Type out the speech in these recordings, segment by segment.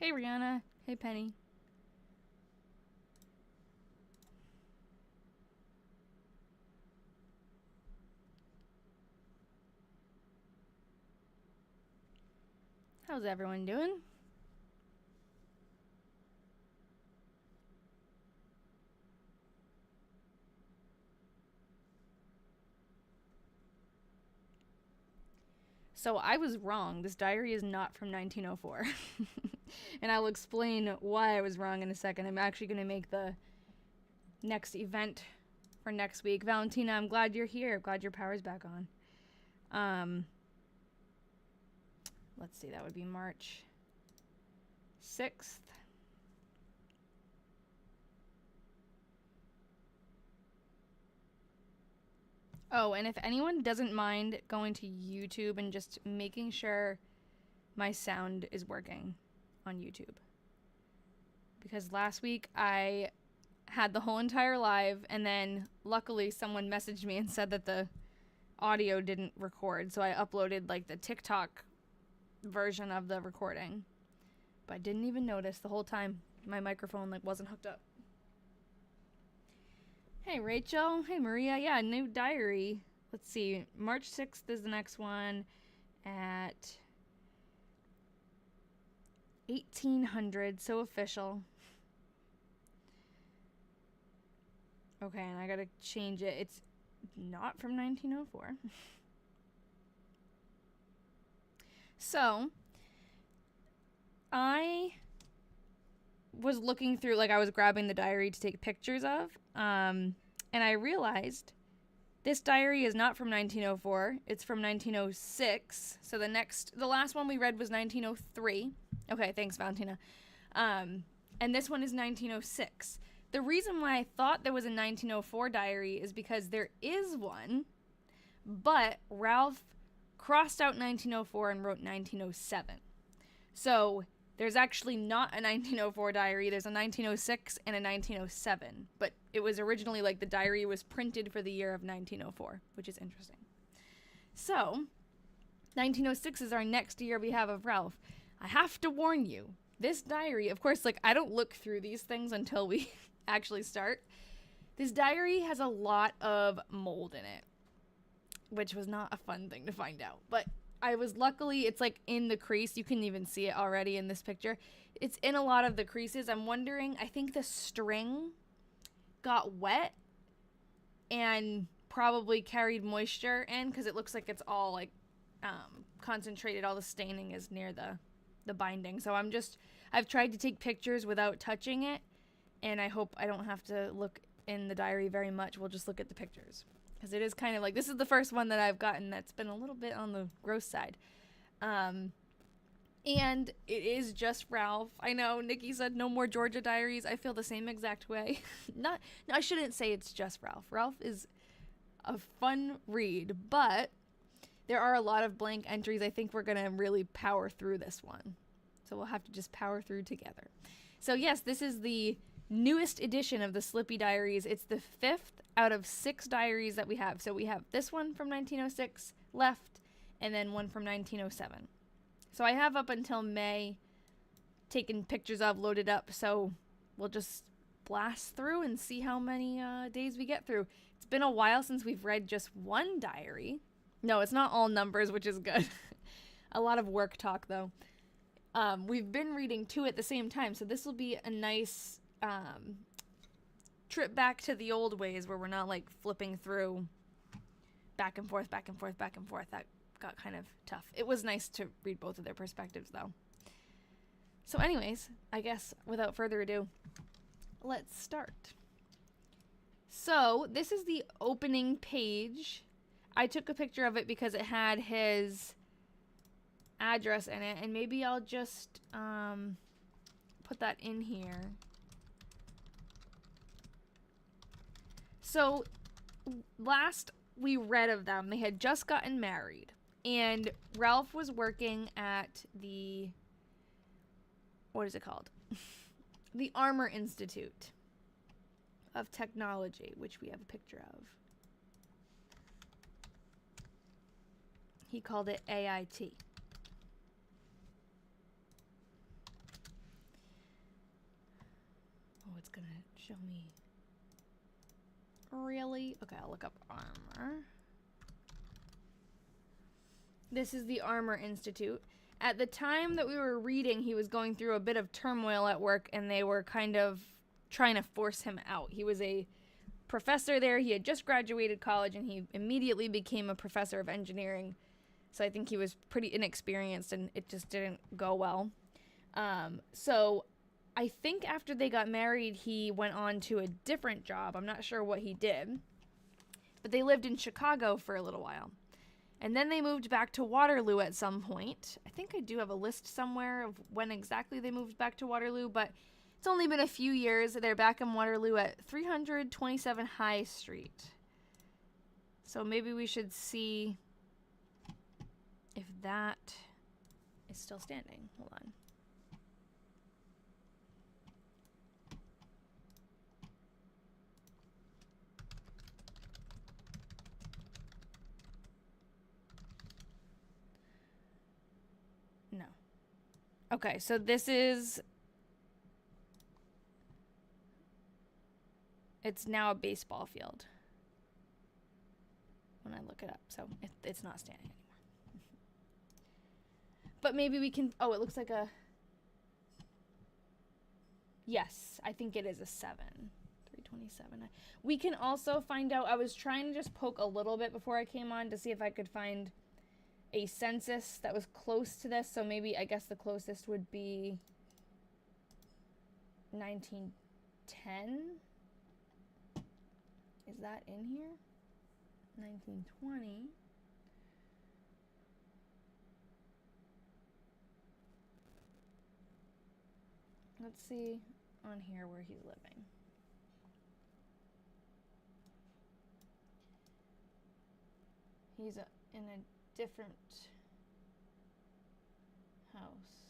Hey, Rihanna. Hey, Penny. How's everyone doing? So I was wrong. This diary is not from 1904. And I'll explain why I was wrong in a second. I'm actually going to make the next event for next week. Valentina, I'm glad you're here. Glad your power's back on. Let's see, that would be March 6th. Oh, and if anyone doesn't mind going to YouTube and just making sure my sound is working on YouTube. Because last week I had the whole entire live, and then luckily someone messaged me and said that the audio didn't record, so I uploaded like the TikTok version of the recording. But I didn't even notice the whole time my microphone like wasn't hooked up. Hey, Rachel. Hey, Maria. Yeah, new diary. Let's see. March 6th is the next one at 1800. So official. Okay, and I gotta change it. It's not from 1904. So, I was looking through, like I was grabbing the diary to take pictures of, and I realized this diary is not from 1904. It's from 1906. So the last one we read was 1903. Okay, thanks, Valentina. And this one is 1906. The reason why I thought there was a 1904 diary is because there is one, but Ralph crossed out 1904 and wrote 1907. So there's actually not a 1904 diary. There's a 1906 and a 1907. But it was originally like the diary was printed for the year of 1904, which is interesting. So 1906 is our next year we have of Ralph. I have to warn you, this diary, of course, like I don't look through these things until we actually start. This diary has a lot of mold in it, which was not a fun thing to find out. But I was luckily, it's like in the crease. You can even see it already in this picture. It's in a lot of the creases. I'm wondering, I think the string got wet and probably carried moisture in because it looks like it's all like concentrated. All the staining is near the binding. So I've tried to take pictures without touching it, and I hope I don't have to look in the diary very much. We'll just look at the pictures. Because it is kind of like, this is the first one that I've gotten that's been a little bit on the gross side. And it is just Ralph. I know, Nikki said no more Georgia diaries. I feel the same exact way. No, I shouldn't say it's just Ralph. Ralph is a fun read, but there are a lot of blank entries. I think we're going to really power through this one. So we'll have to just power through together. So yes, this is the newest edition of the Slippy Diaries. It's the 5th out of 6 diaries that we have. So we have this one from 1906 left, and then one from 1907. So I have up until May taken pictures of, loaded up, so we'll just blast through and see how many days we get through. It's been a while since we've read just one diary. No, it's not all numbers, which is good. A lot of work talk, though. We've been reading 2 at the same time, so this will be a nice trip back to the old ways where we're not like flipping through back and forth, back and forth, back and forth. That got kind of tough. It was nice to read both of their perspectives though. So anyways, I guess without further ado, let's start. So this is the opening page. I took a picture of it because it had his address in it, and maybe I'll just put that in here. So, last we read of them, they had just gotten married, and Ralph was working at the, what is it called? The Armor Institute of Technology, which we have a picture of. He called it AIT. gonna show me. Really? Okay, I'll look up armor. This is the Armor Institute. At the time that we were reading, he was going through a bit of turmoil at work, and they were kind of trying to force him out. He was a professor there. He had just graduated college, and he immediately became a professor of engineering. So I think he was pretty inexperienced, and it just didn't go well. So I think after they got married, he went on to a different job. I'm not sure what he did. But they lived in Chicago for a little while. And then they moved back to Waterloo at some point. I think I do have a list somewhere of when exactly they moved back to Waterloo, but it's only been a few years. They're back in Waterloo at 327 High Street. So maybe we should see if that is still standing. Hold on. No. Okay, so this is... It's now a baseball field. When I look it up, so it's not standing anymore. But maybe we can... Oh, it looks like a... Yes, I think it is a 7. 327. We can also find out... I was trying to just poke a little bit before I came on to see if I could find a census that was close to this. So maybe, I guess the closest would be 1910. Is that in here? 1920. Let's see on here where he's living. He's in a different house.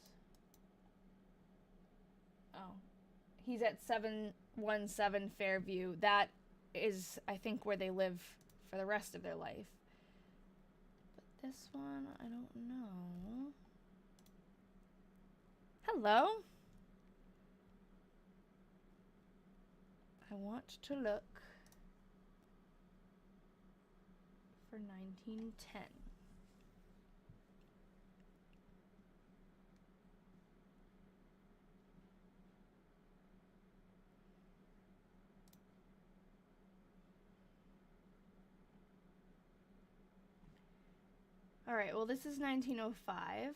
Oh. He's at 717 Fairview. That is, I think, where they live for the rest of their life. But this one, I don't know. Hello? I want to look for 1910. All right, well, this is 1905.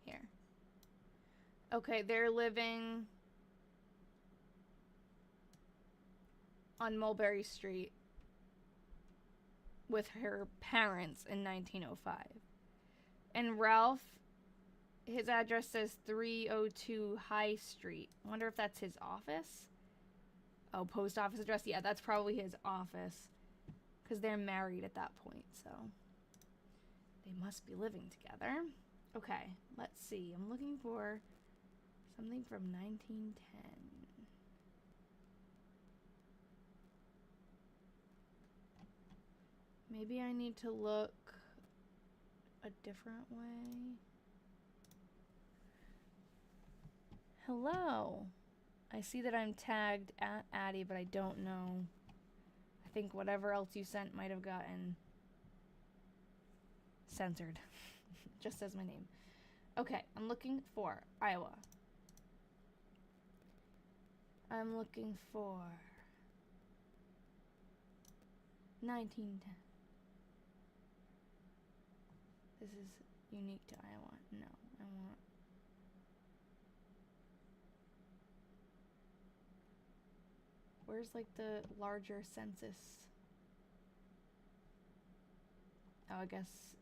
Here. Okay, they're living on Mulberry Street with her parents in 1905. And Ralph, his address says 302 High Street. I wonder if that's his office. Oh, post office address. Yeah, that's probably his office. Because they're married at that point, so they must be living together. Okay, let's see. I'm looking for something from 1910. Maybe I need to look a different way. Hello. I see that I'm tagged at Addie, but I don't know. I think whatever else you sent might have gotten censored. Just says my name. Okay, I'm looking for Iowa. I'm looking for 1910. This is unique to Iowa. No, I want... Where's like the larger census? Oh, I guess...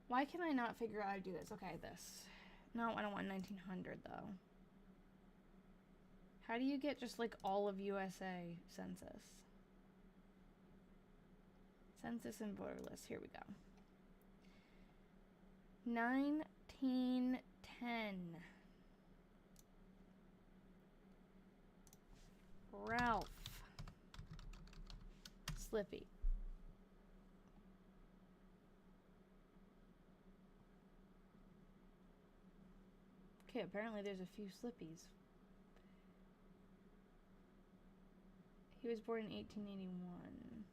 Why can I not figure out how to do this? Okay, this. No, I don't want 1900 though. How do you get just like all of USA census? Census and voter list. Here we go. 1910. 10. Ralph Slippy. Okay, apparently there's a few Slippies. He was born in 1881.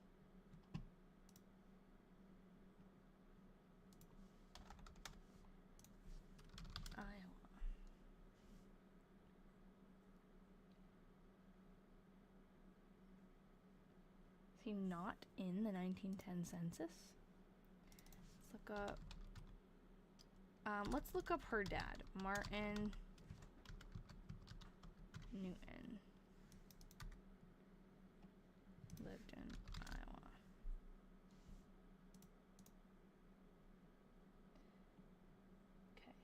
Iowa. Is he not in the 1910 census? Let's look up. Let's look up her dad, Martin Newton. Lived in Iowa. Okay.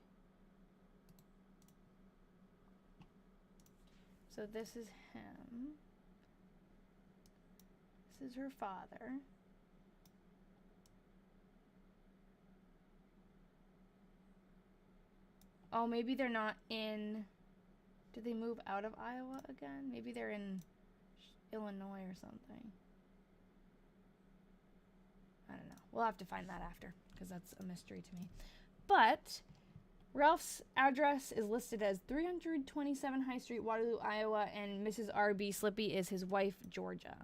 So this is him. This is her father. Oh, maybe they're not in... Did they move out of Iowa again? Maybe they're in Illinois or something. I don't know. We'll have to find that after, because that's a mystery to me. But Ralph's address is listed as 327 High Street, Waterloo, Iowa, and Mrs. R.B. Slippy is his wife, Georgia,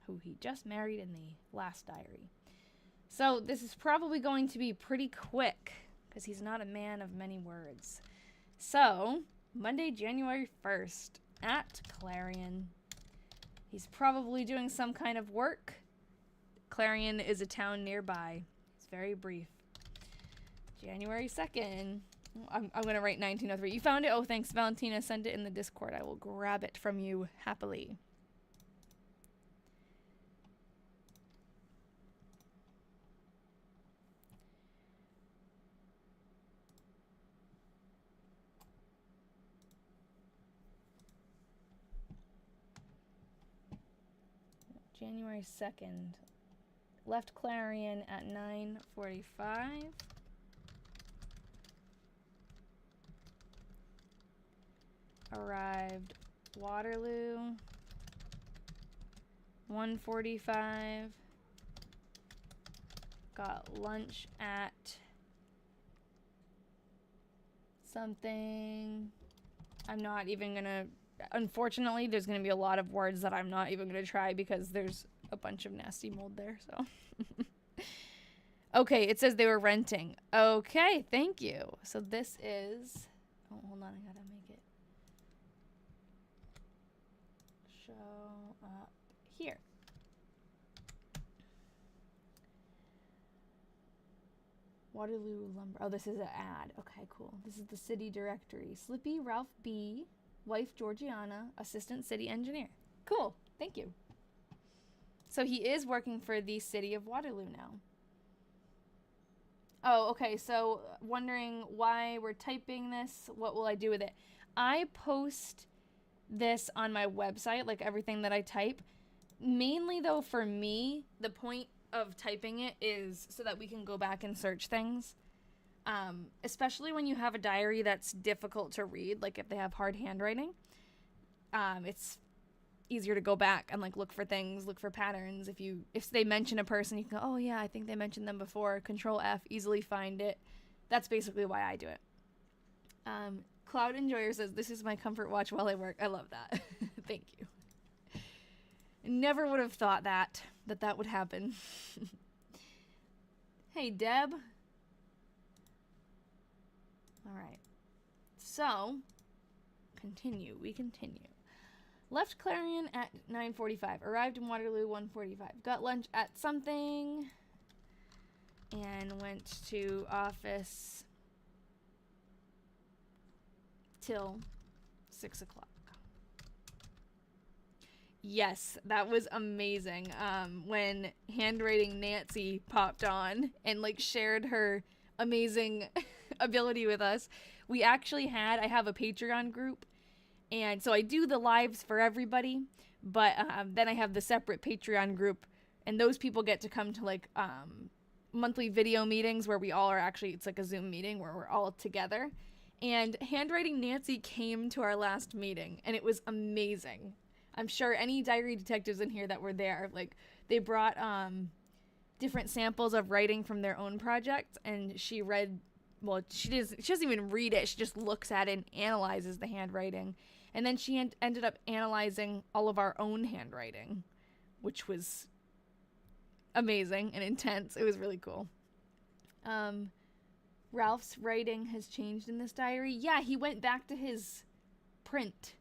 who he just married in the last diary. So this is probably going to be pretty quick, because he's not a man of many words. So, Monday, January 1st, at Clarion. He's probably doing some kind of work. Clarion is a town nearby. It's very brief. January 2nd. I'm going to write 1903. You found it? Oh, thanks, Valentina. Send it in the Discord. I will grab it from you happily. January 2nd. Left Clarion at 9:45. Arrived Waterloo 1:45. Got lunch at something. I'm not even gonna... Unfortunately, there's going to be a lot of words that I'm not even going to try because there's a bunch of nasty mold there, so. Okay, it says they were renting. Okay, thank you. So this is... Oh, hold on, I gotta make it show up here. Waterloo Lumber. Oh, this is an ad. Okay, cool. This is the city directory. Slippy, Ralph B., wife Georgiana, assistant city engineer. Cool. Thank you. So he is working for the city of Waterloo now. Oh, okay. So wondering why we're typing this. What will I do with it? I post this on my website, like everything that I type. Mainly, though, for me, the point of typing it is so that we can go back and search things. Especially when you have a diary that's difficult to read, like if they have hard handwriting, it's easier to go back and like look for things, look for patterns. If they mention a person, you can go, oh yeah, I think they mentioned them before. Control F, easily find it. That's basically why I do it. Cloud Enjoyer says, this is my comfort watch while I work. I love that. Thank you. Never would have thought that would happen. Hey, Deb. All right. So, we continue. Left Clarion at 9:45. Arrived in Waterloo 1:45. Got lunch at something. And went to office till 6 o'clock. Yes, that was amazing. When Handwriting Nancy popped on and like shared her amazing ability with us. I have a Patreon group, and so I do the lives for everybody, but then I have the separate Patreon group, and those people get to come to like monthly video meetings where we all are actually, it's like a Zoom meeting where we're all together, And Handwriting Nancy came to our last meeting, and it was amazing. I'm sure any diary detectives in here that were there, like, they brought different samples of writing from their own projects, and she read, well, she doesn't even read it. She just looks at it and analyzes the handwriting. And then she ended up analyzing all of our own handwriting, which was amazing and intense. It was really cool. Ralph's writing has changed in this diary. Yeah, he went back to his print.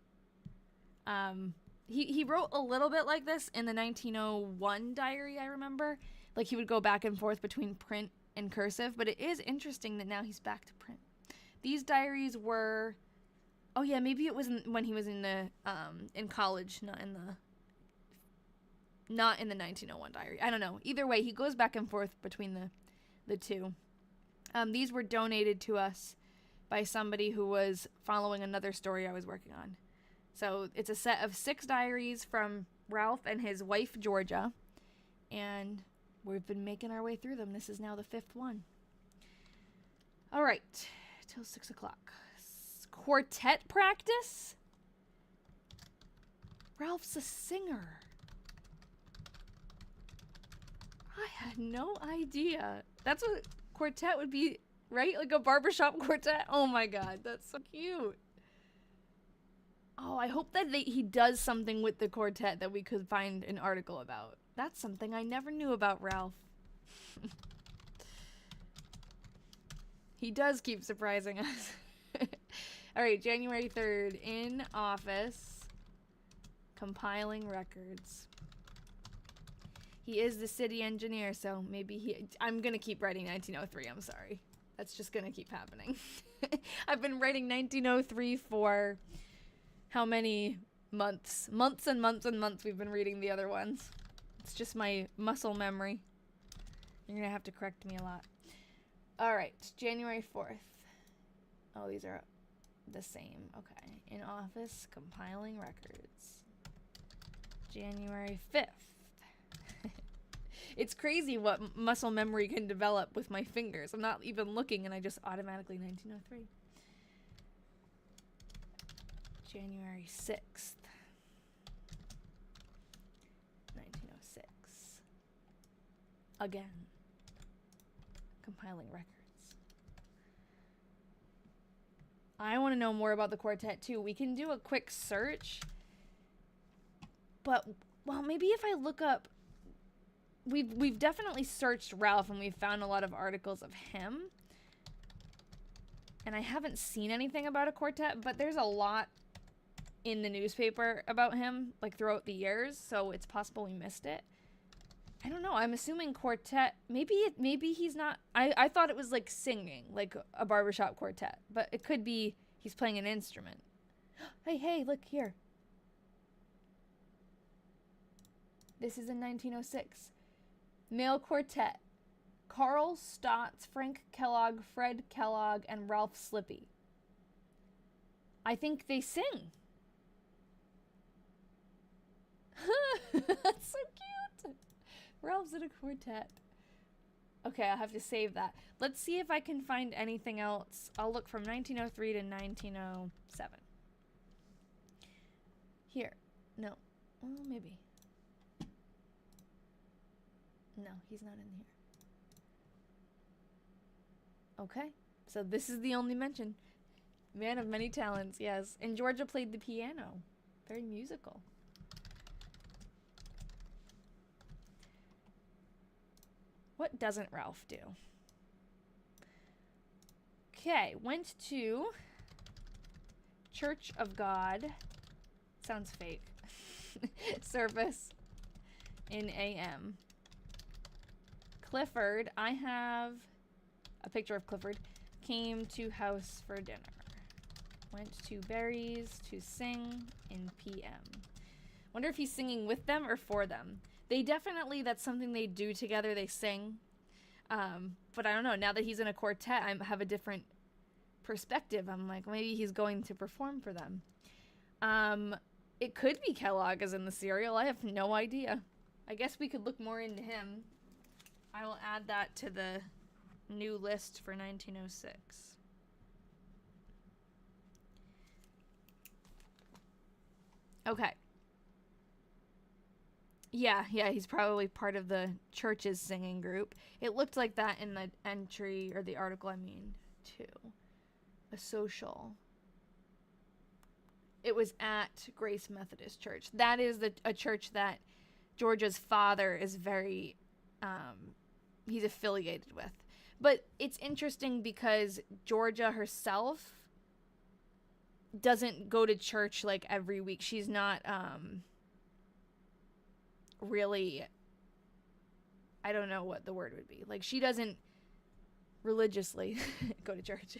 He wrote a little bit like this in the 1901 diary, I remember. Like, he would go back and forth between print and cursive, but it is interesting that now he's back to print. These diaries were, oh yeah, maybe it was when he was in the in college, not in the 1901 diary. I don't know. Either way, he goes back and forth between the two. These were donated to us by somebody who was following another story I was working on. So it's a set of 6 diaries from Ralph and his wife, Georgia. And we've been making our way through them. This is now the 5th one. All right. Till 6 o'clock. Quartet practice? Ralph's a singer. I had no idea. That's what quartet would be, right? Like a barbershop quartet? Oh my god, that's so cute. Oh, I hope that he does something with the quartet that we could find an article about. That's something I never knew about Ralph. He does keep surprising us. Alright, January 3rd, in office, compiling records. He is the city engineer, so maybe I'm gonna keep writing 1903, I'm sorry. That's just gonna keep happening. I've been writing 1903 for how many months? Months and months and months we've been reading the other ones. It's just my muscle memory. You're gonna have to correct me a lot. Alright, January 4th. Oh, these are the same. Okay. In office, compiling records. January 5th. It's crazy what muscle memory can develop with my fingers. I'm not even looking and I just automatically 1903. January 6th. 1906. Again. Compiling records. I want to know more about the quartet too. We can do a quick search. But, well, maybe if I look up... We've definitely searched Ralph and we've found a lot of articles of him. And I haven't seen anything about a quartet, but there's a lot in the newspaper about him, like, throughout the years, so it's possible we missed it. I don't know. I'm assuming quartet. Maybe he's not. I thought it was like singing, like a barbershop quartet, but it could be he's playing an instrument. Hey, look here. This is in 1906. Male quartet. Carl Stotts, Frank Kellogg, Fred Kellogg, and Ralph Slippy. I think they sing. That's so cute. Ralph's in a quartet. Okay, I'll have to save that. Let's see if I can find anything else. I'll look from 1903 to 1907. Here. No. Well, maybe. No, he's not in here. Okay. So this is the only mention. Man of many talents, yes. And Georgia played the piano. Very musical. What doesn't Ralph do? Okay, went to Church of God. Sounds fake. Service in AM. Clifford, I have a picture of Clifford. Came to house for dinner. Went to Berries to sing in PM. Wonder if he's singing with them or for them. They definitely, that's something they do together. They sing. But I don't know. Now that he's in a quartet, I have a different perspective. I'm like, maybe he's going to perform for them. It could be Kellogg as in the cereal. I have no idea. I guess we could look more into him. I will add that to the new list for 1906. Okay. Yeah, he's probably part of the church's singing group. It looked like that in the entry, or the article, I mean, too. A social. It was at Grace Methodist Church. That is a church that Georgia's father is very, he's affiliated with. But it's interesting because Georgia herself doesn't go to church like every week. She's not really, I don't know what the word would be. Like, she doesn't religiously go to church.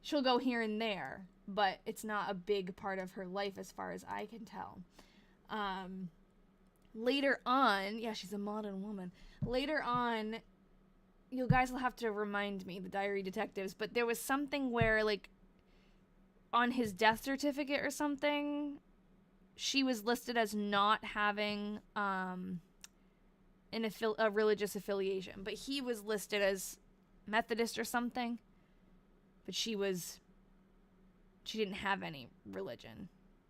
She'll go here and there, but it's not a big part of her life as far as I can tell. Later on, yeah, she's a modern woman. Later on, you guys will have to remind me, the diary detectives, but there was something where, like, on his death certificate or something, she was listed as not having a religious affiliation, but he was listed as Methodist or something, but she didn't have any religion.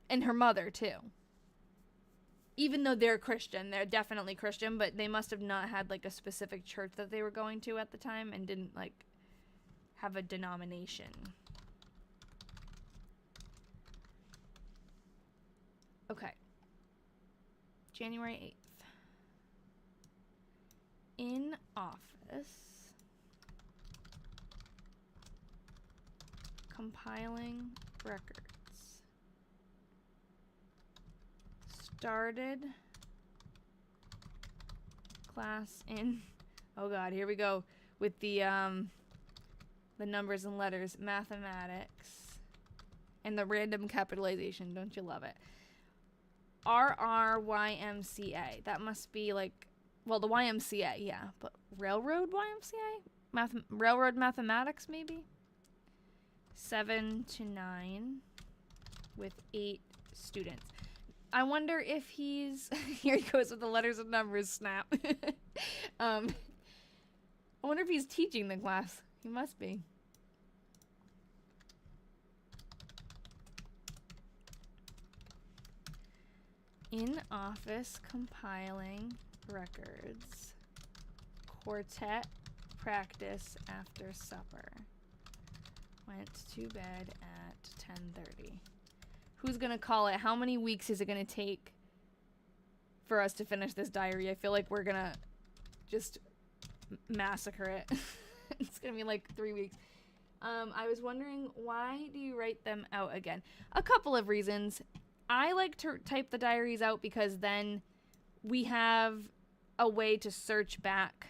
And her mother, too. Even though they're Christian, they're definitely Christian, but they must have not had, like, a specific church that they were going to at the time and didn't, like, have a denomination. Okay. January 8th. In office. Compiling records. Started class in, oh god, here we go with the numbers and letters, mathematics, and the random capitalization. Don't you love it? RRYMCA. That must be like, well, the YMCA, yeah, but Railroad YMCA? Railroad mathematics, maybe? 7 to 9 with 8 students. I wonder if he's... Here he goes with the letters and numbers, snap. I wonder if he's teaching the class. He must be. In office compiling records. Quartet practice after supper. Went to bed at 10:30. Who's gonna call it? How many weeks is it gonna take for us to finish this diary? I feel like we're gonna just massacre it. It's gonna be like 3 weeks. I was wondering, why do you write them out again? A couple of reasons. I like to type the diaries out because then we have a way to search back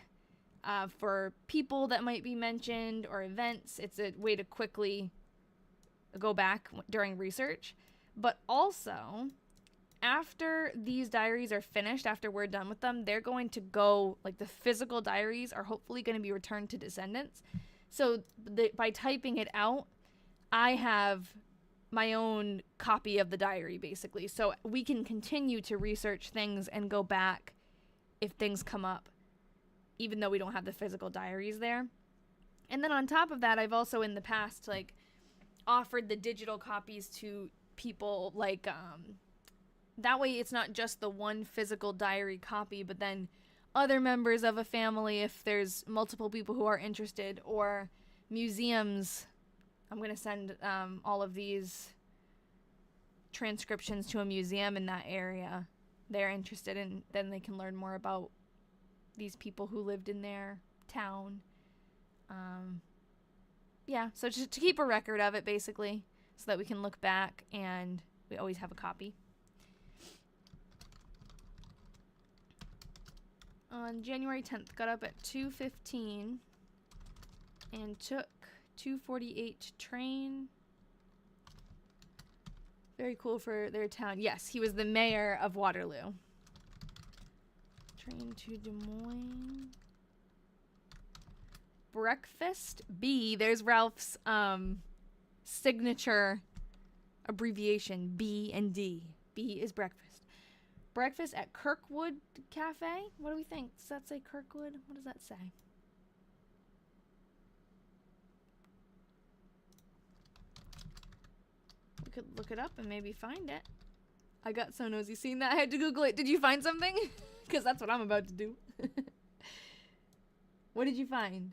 for people that might be mentioned or events. It's a way to quickly go back during research. But also, after these diaries are finished, after we're done with them, they're going to go, like, the physical diaries are hopefully going to be returned to descendants. So by typing it out, I have my own copy of the diary, basically. So we can continue to research things and go back if things come up, even though we don't have the physical diaries there. And then on top of that, I've also in the past, like, offered the digital copies to people, like, that way it's not just the one physical diary copy, but then other members of a family, if there's multiple people who are interested, or museums. I'm going to send all of these transcriptions to a museum in that area they're interested in, then they can learn more about these people who lived in their town. Yeah, so just to keep a record of it, basically, so that we can look back and we always have a copy. On January 10th, got up at 2:15 and took 2:48 train. Very cool for their town. Yes, he was the mayor of Waterloo. Train to Des Moines. Breakfast B. There's Ralph's signature abbreviation, B and D. B is breakfast. Breakfast at Kirkwood Cafe. What do we think? Does that say Kirkwood? What does that say? We could look it up and maybe find it. I got so nosy seeing that. I had to Google it. Did you find something? Because that's what I'm about to do. What did you find?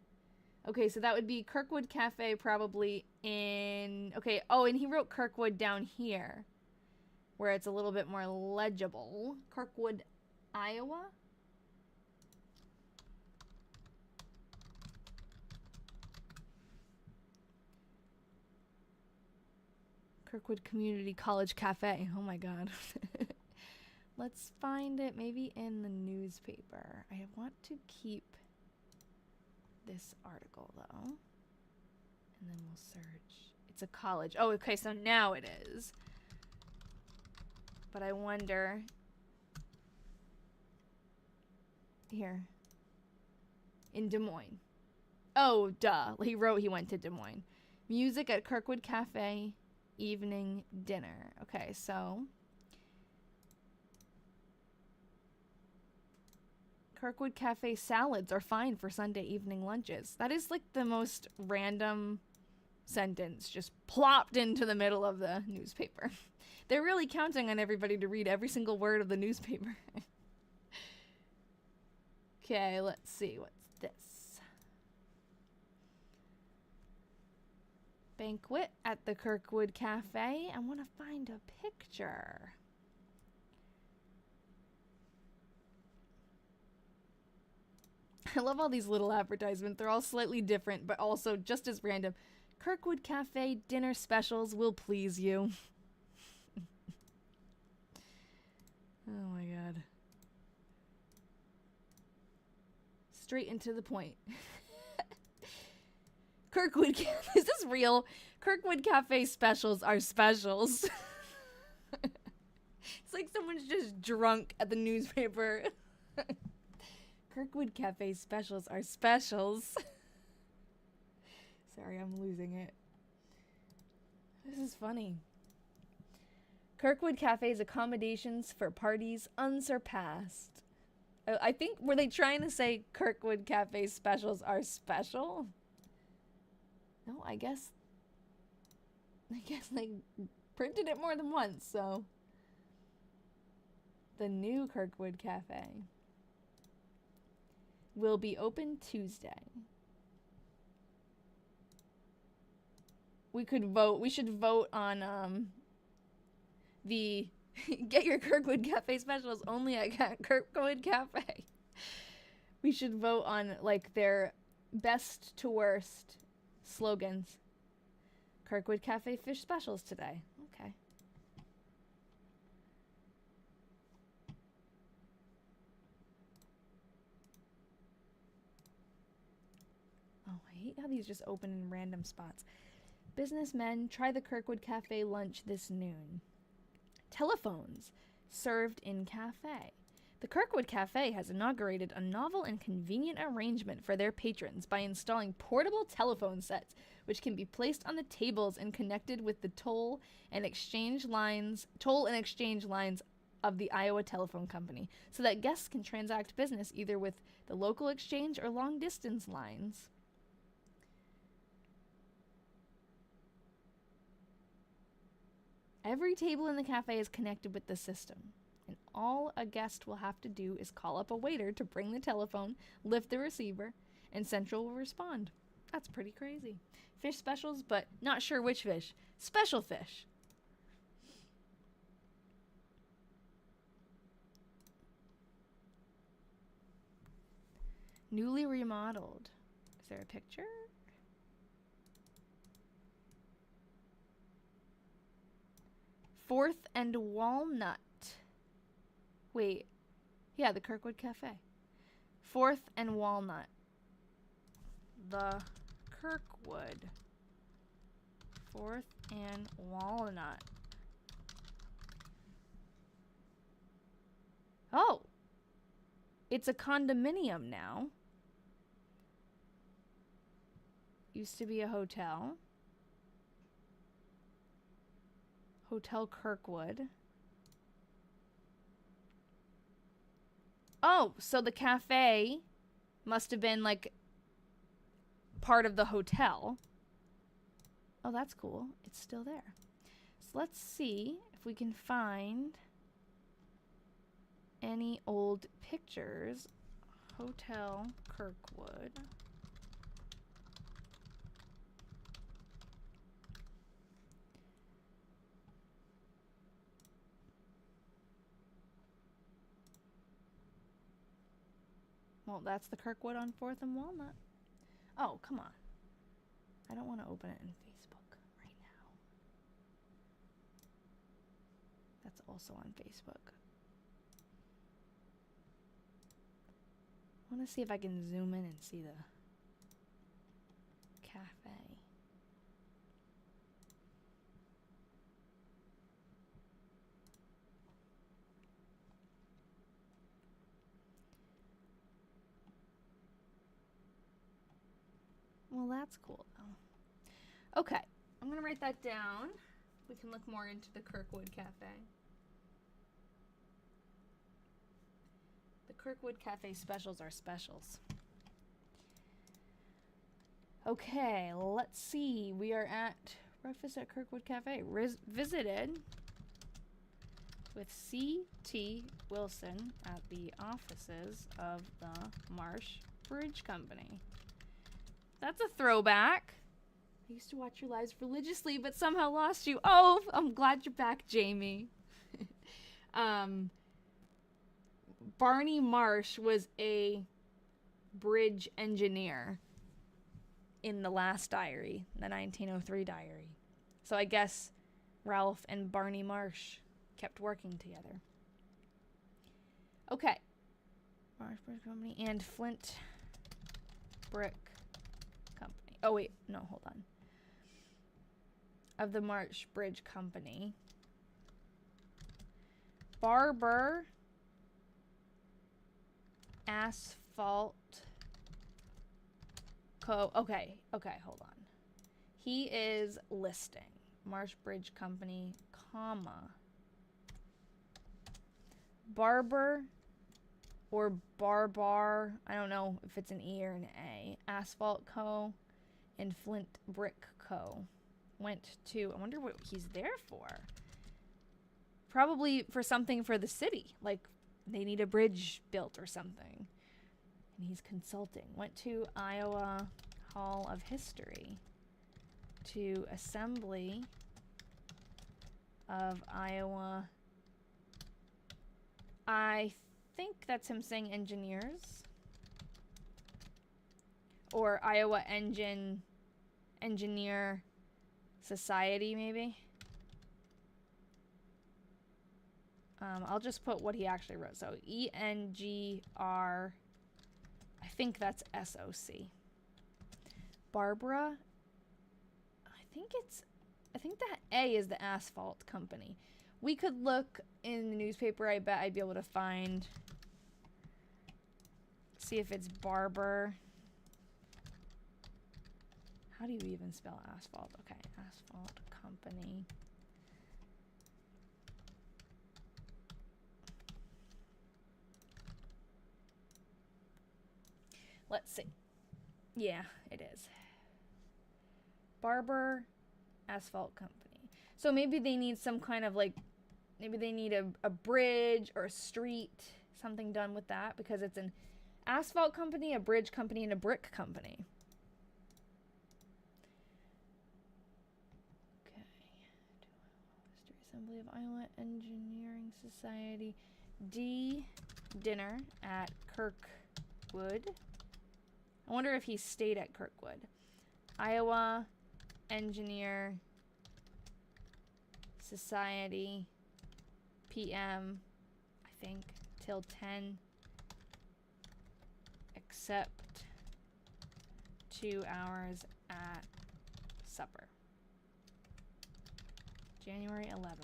Okay, so that would be Kirkwood Cafe probably in... Okay, oh, and he wrote Kirkwood down here, where it's a little bit more legible. Kirkwood, Iowa? Kirkwood Community College Cafe. Oh my god. Let's find it maybe in the newspaper. I want to keep this article though. And then we'll search. It's a college. Oh, okay, so now it is. But I wonder... Here. In Des Moines. Oh, duh. He wrote he went to Des Moines. Music at Kirkwood Cafe. Evening dinner. Okay, so... Kirkwood Cafe salads are fine for Sunday evening lunches. That is like the most random sentence just plopped into the middle of the newspaper. They're really counting on everybody to read every single word of the newspaper. Okay, let's see. What's this? Banquet at the Kirkwood Cafe. I want to find a picture. I love all these little advertisements. They're all slightly different, but also just as random. Kirkwood Cafe dinner specials will please you. Oh my god. Straight into the point. Kirkwood is this real? Kirkwood Cafe specials are specials. It's like someone's just drunk at the newspaper. Kirkwood Cafe specials are specials. Sorry, I'm losing it. This is funny. Kirkwood Cafe's accommodations for parties unsurpassed. I think, were they trying to say Kirkwood Cafe specials are special? No, I guess they printed it more than once, so. The new Kirkwood Cafe will be open Tuesday. We could vote. We should vote on the get your Kirkwood Cafe specials only at Kirkwood Cafe. We should vote on like their best to worst slogans. Kirkwood Cafe fish specials today. Okay. Oh, I hate how these just open in random spots. Businessmen, try the Kirkwood Cafe lunch this noon. Telephones served in cafe. The Kirkwood Cafe has inaugurated a novel and convenient arrangement for their patrons by installing portable telephone sets, which can be placed on the tables and connected with the toll and exchange lines of the Iowa Telephone Company, so that guests can transact business either with the local exchange or long-distance lines. Every table in the cafe is connected with the system, and all a guest will have to do is call up a waiter to bring the telephone, lift the receiver, and Central will respond. That's pretty crazy. Fish specials, but not sure which fish. Special fish. Newly remodeled. Is there a picture? Fourth and Walnut. Wait. Yeah, the Kirkwood Cafe. Fourth and Walnut. The Kirkwood. Fourth and Walnut. Oh! It's a condominium now. Used to be a hotel. Hotel Kirkwood. Oh, so the cafe must have been like part of the hotel. Oh, that's cool. It's still there. So let's see if we can find any old pictures. Hotel Kirkwood. Well, that's the Kirkwood on 4th and Walnut. Oh, come on. I don't want to open it in Facebook right now. That's also on Facebook. I want to see if I can zoom in and see the cafe. Well, that's cool, though. Okay, I'm going to write that down. We can look more into the Kirkwood Cafe. The Kirkwood Cafe specials are specials. Okay, let's see. We are at breakfast at Kirkwood Cafe. Visited with C.T. Wilson at the offices of the Marsh Bridge Company. That's a throwback. I used to watch your lives religiously, but somehow lost you. Oh, I'm glad you're back, Jamie. Barney Marsh was a bridge engineer in the last diary, the 1903 diary. So I guess Ralph and Barney Marsh kept working together. Okay. Marsh Bridge Company and Flint Brick Company. Oh, wait. No, hold on. Of the Marsh Bridge Company. Barber Asphalt Co. Okay, hold on. He is listing Marsh Bridge Company, comma. Barber or Barbar, I don't know if it's an E or an A. Asphalt Co. and Flint Brick Co. went to, I wonder what he's there for. Probably for something for the city, like they need a bridge built or something. And he's consulting. Went to Iowa Hall of History, to Assembly of Iowa. I think that's him saying engineers. Or Iowa Engineer Society, maybe. I'll just put what he actually wrote. So ENGR, I think that's SOC. Barbara, I think that A is the asphalt company. We could look in the newspaper. I bet I'd be able to find, see if it's Barber. How do you even spell asphalt? Okay, asphalt company. Let's see. Yeah, it is. Barber Asphalt Company. So maybe they need some kind of like, maybe they need a bridge or a street, something done with that, because it's an asphalt company, a bridge company, and a brick company. Okay. Assembly of Iowa Engineering Society. D. Dinner at Kirkwood. I wonder if he stayed at Kirkwood. Iowa Engineer Society, PM, I think, till 10, except 2 hours at supper. January 11th.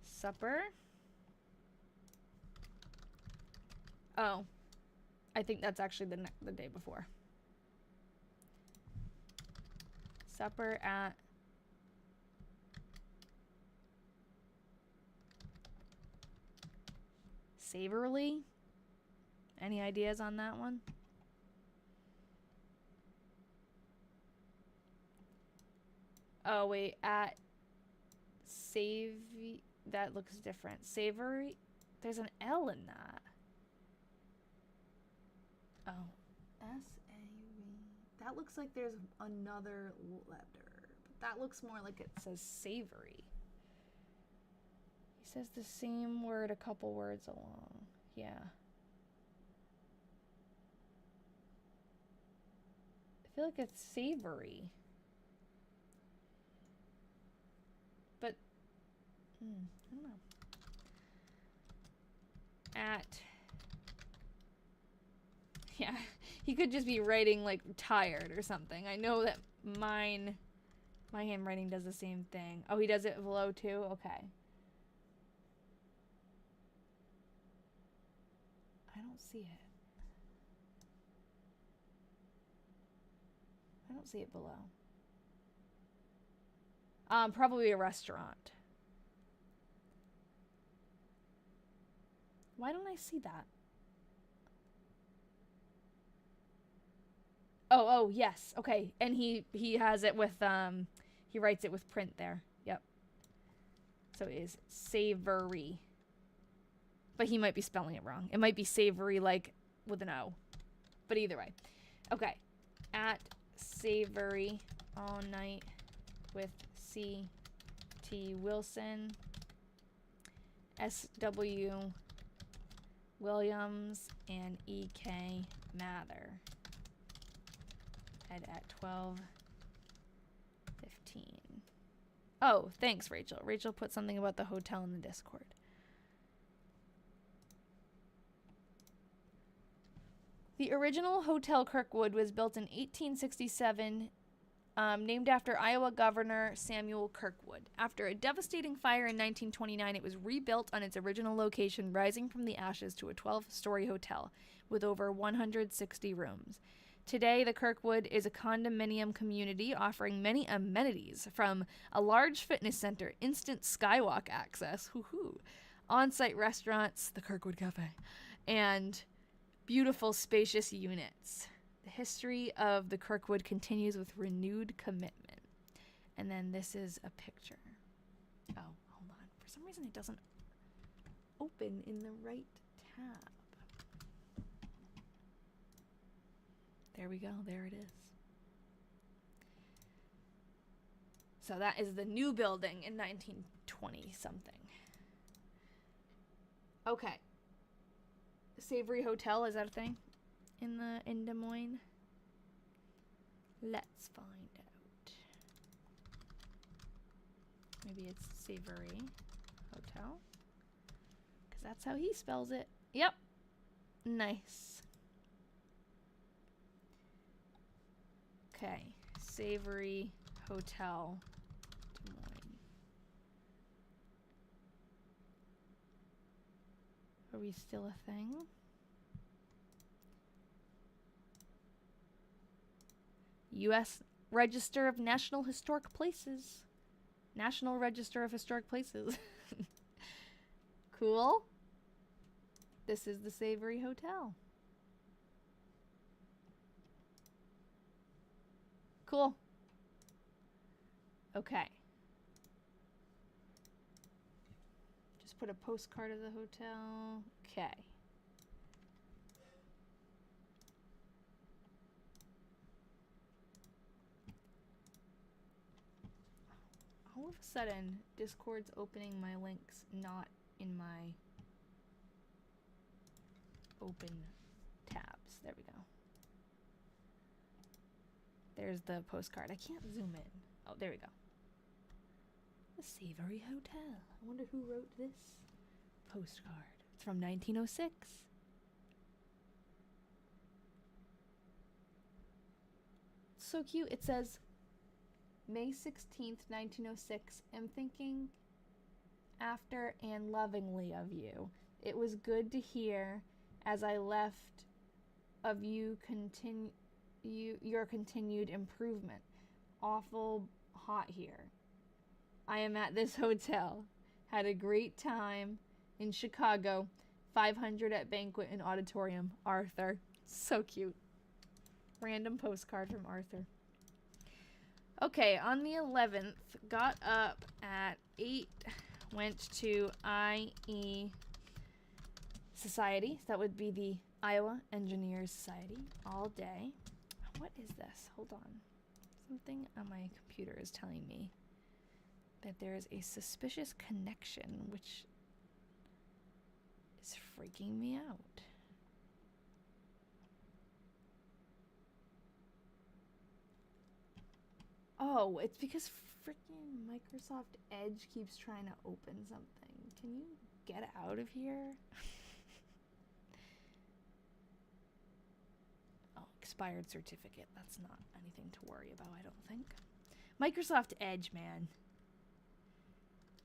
Supper. Oh, I think that's actually the day before. Supper at Saverly. Any ideas on that one? Oh, wait, at That looks different. Savory. There's an L in that. Oh. S-A-V. That looks like there's another letter. But that looks more like it says savory. He says the same word a couple words along. Yeah. I feel like it's savory. But, I don't know. Yeah, he could just be writing like tired or something. I know that my handwriting does the same thing. Oh, he does it below too? Okay. I don't see it. I don't see it below. Probably a restaurant. Why don't I see that? Oh, yes. Okay. And he has it with, he writes it with print there. Yep. So it is savory. But he might be spelling it wrong. It might be savory, like, with an O. But either way. Okay. At savory all night with C.T. Wilson. S.W. Williams and E.K. Mather. At 12:15. Oh, thanks, Rachel. Rachel put something about the hotel in the Discord. The original Hotel Kirkwood was built in 1867, named after Iowa Governor Samuel Kirkwood. After a devastating fire in 1929, it was rebuilt on its original location, rising from the ashes to a 12-story hotel with over 160 rooms. Today, the Kirkwood is a condominium community offering many amenities, from a large fitness center, instant skywalk access, on-site restaurants, the Kirkwood Cafe, and beautiful, spacious units. The history of the Kirkwood continues with renewed commitment. And then this is a picture. Oh, hold on. For some reason, it doesn't open in the right tab. There we go. There it is. So that is the new building in 1920 something. Okay. Savory Hotel, is that a thing in Des Moines? Let's find out. Maybe it's Savory Hotel, because that's how he spells it. Yep. Nice. Okay, Savory Hotel, Des Moines. Are we still a thing? U.S. Register of National Historic Places. National Register of Historic Places. Cool. This is the Savory Hotel. Cool. Okay. Just put a postcard of the hotel. Okay. All of a sudden, Discord's opening my links not in my open tabs. There we go. There's the postcard. I can't zoom in. Oh, there we go. The Savory Hotel. I wonder who wrote this postcard. It's from 1906. It's so cute. It says, May 16th, 1906. Am thinking after and lovingly of you. It was good to hear as I left of you your continued improvement. Awful hot here. I am at this hotel. Had a great time in Chicago. 500 at banquet and auditorium. Arthur. So cute. Random postcard from Arthur. Okay, on the 11th, got up at 8, went to IE Society. That would be the Iowa Engineers Society all day. What is this? Hold on. Something on my computer is telling me that there is a suspicious connection, which is freaking me out. Oh, it's because freaking Microsoft Edge keeps trying to open something. Can you get out of here? Oh, expired certificate. That's not anything to worry about, I don't think. Microsoft Edge, man.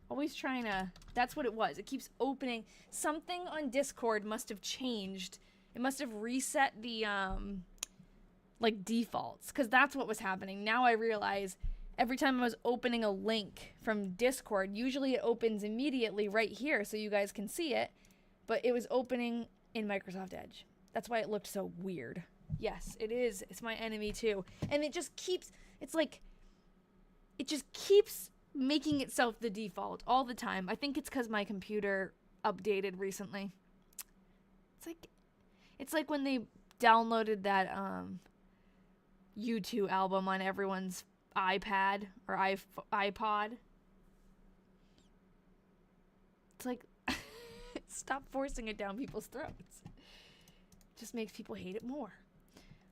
Always trying to... That's what it was. It keeps opening. Something on Discord must have changed. It must have reset the, like, defaults. Because that's what was happening. Now I realize every time I was opening a link from Discord, usually it opens immediately right here so you guys can see it. But it was opening in Microsoft Edge. That's why it looked so weird. Yes, it is. It's my enemy, too. And it just keeps... It's like... It just keeps making itself the default all the time. I think it's because my computer updated recently. It's like when they downloaded that U2 album on everyone's iPad or iPod. It's like, stop forcing it down people's throats. It just makes people hate it more.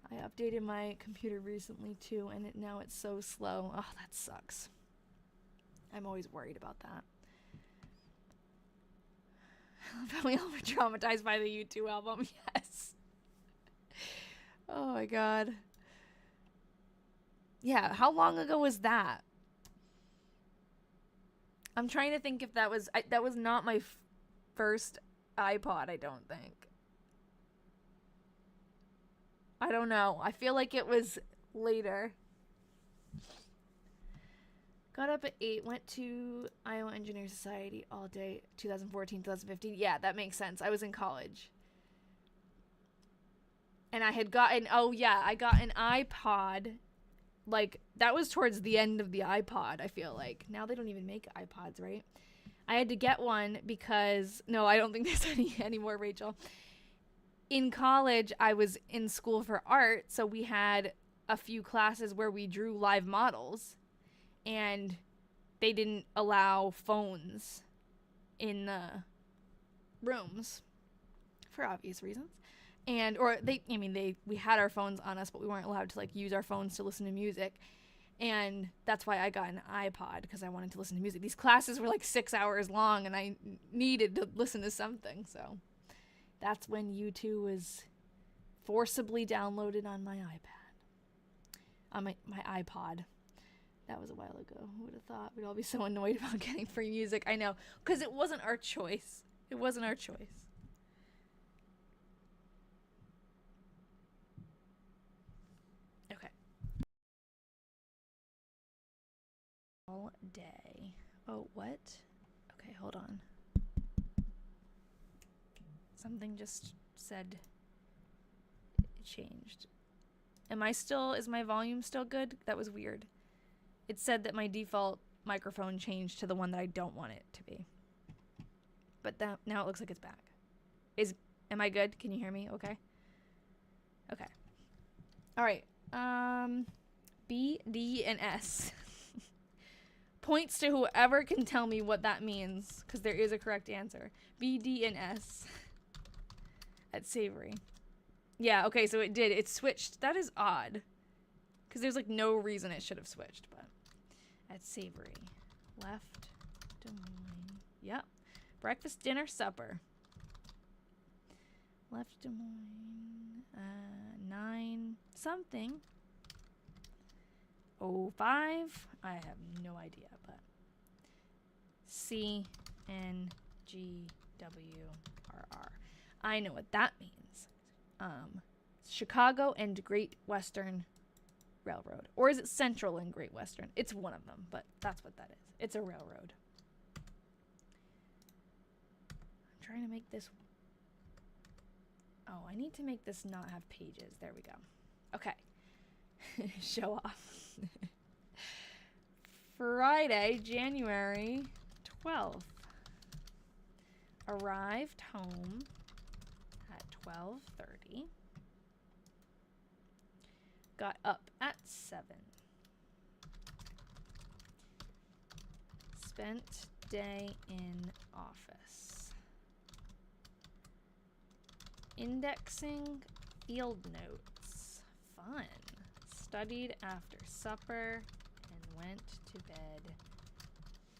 I updated my computer recently too, and now it's so slow. Oh, that sucks. I'm always worried about that. We all were traumatized by the U2 album. Yes. Oh my god. Yeah, how long ago was that? I'm trying to think if that was... that was not my first iPod, I don't think. I don't know. I feel like it was later. Got up at 8, went to Iowa Engineer Society all day, 2014, 2015. Yeah, that makes sense. I was in college. And I had gotten... Oh, yeah, I got an iPod. Like, that was towards the end of the iPod, I feel like. Now they don't even make iPods, right? I had to get one because... No, I don't think there's any anymore, Rachel. In college, I was in school for art, so we had a few classes where we drew live models. And they didn't allow phones in the rooms for obvious reasons. And, or we had our phones on us, but we weren't allowed to, like, use our phones to listen to music. And that's why I got an iPod, because I wanted to listen to music. These classes were like 6 hours long, and I needed to listen to something. So that's when U2 was forcibly downloaded on my iPad. On my iPod. That was a while ago. Who would have thought we'd all be so annoyed about getting free music? I know, because it wasn't our choice. It wasn't our choice. Okay. All day. Oh, what? Okay, hold on. Something just said it changed. Is my volume still good? That was weird. It said that my default microphone changed to the one that I don't want it to be. But now it looks like it's back. Am I good? Can you hear me? Okay. Okay. All right. B, D, and S. Points to whoever can tell me what that means, because there is a correct answer. B, D, and S. At Savory. Yeah, okay, so it did. It switched. That is odd. Because there's, like, no reason it should have switched, but... At Savory. Left Des Moines. Yep. Breakfast, dinner, supper. Left Des Moines. 9 something. 05. I have no idea, but... CNGWRR. I know what that means. Chicago and Great Western Railroad. Or is it Central and Great Western? It's one of them, but that's what that is. It's a railroad. I'm trying to make this... Oh, I need to make this not have pages. There we go. Okay. Show off. Friday, January 12th. Arrived home at 12:30. Got up at 7. Spent day in office. Indexing field notes. Fun. Studied after supper and went to bed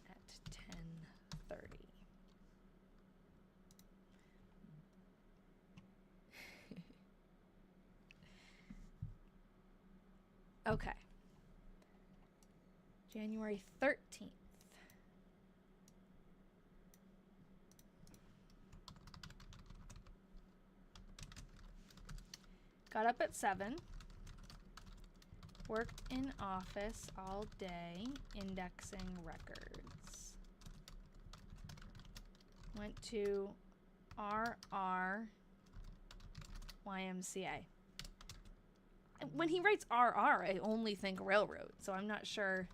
at 10:30. Okay. January 13th. Got up at 7. Worked in office all day, indexing records. Went to RR YMCA. When he writes RR, I only think railroad, so I'm not sure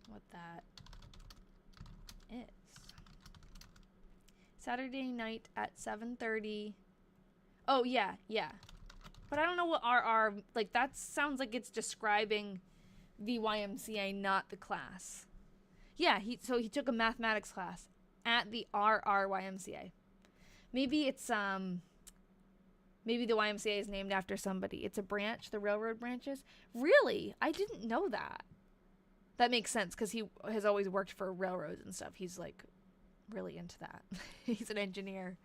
what that is. Saturday night at 7:30. Oh, yeah. But I don't know what RR, like, that sounds like it's describing the YMCA, not the class. Yeah, so he took a mathematics class at the RR YMCA. Maybe it's, maybe the YMCA is named after somebody. It's a branch, the railroad branches. Really? I didn't know that. That makes sense, because he has always worked for railroads and stuff. He's, like, really into that. He's an engineer.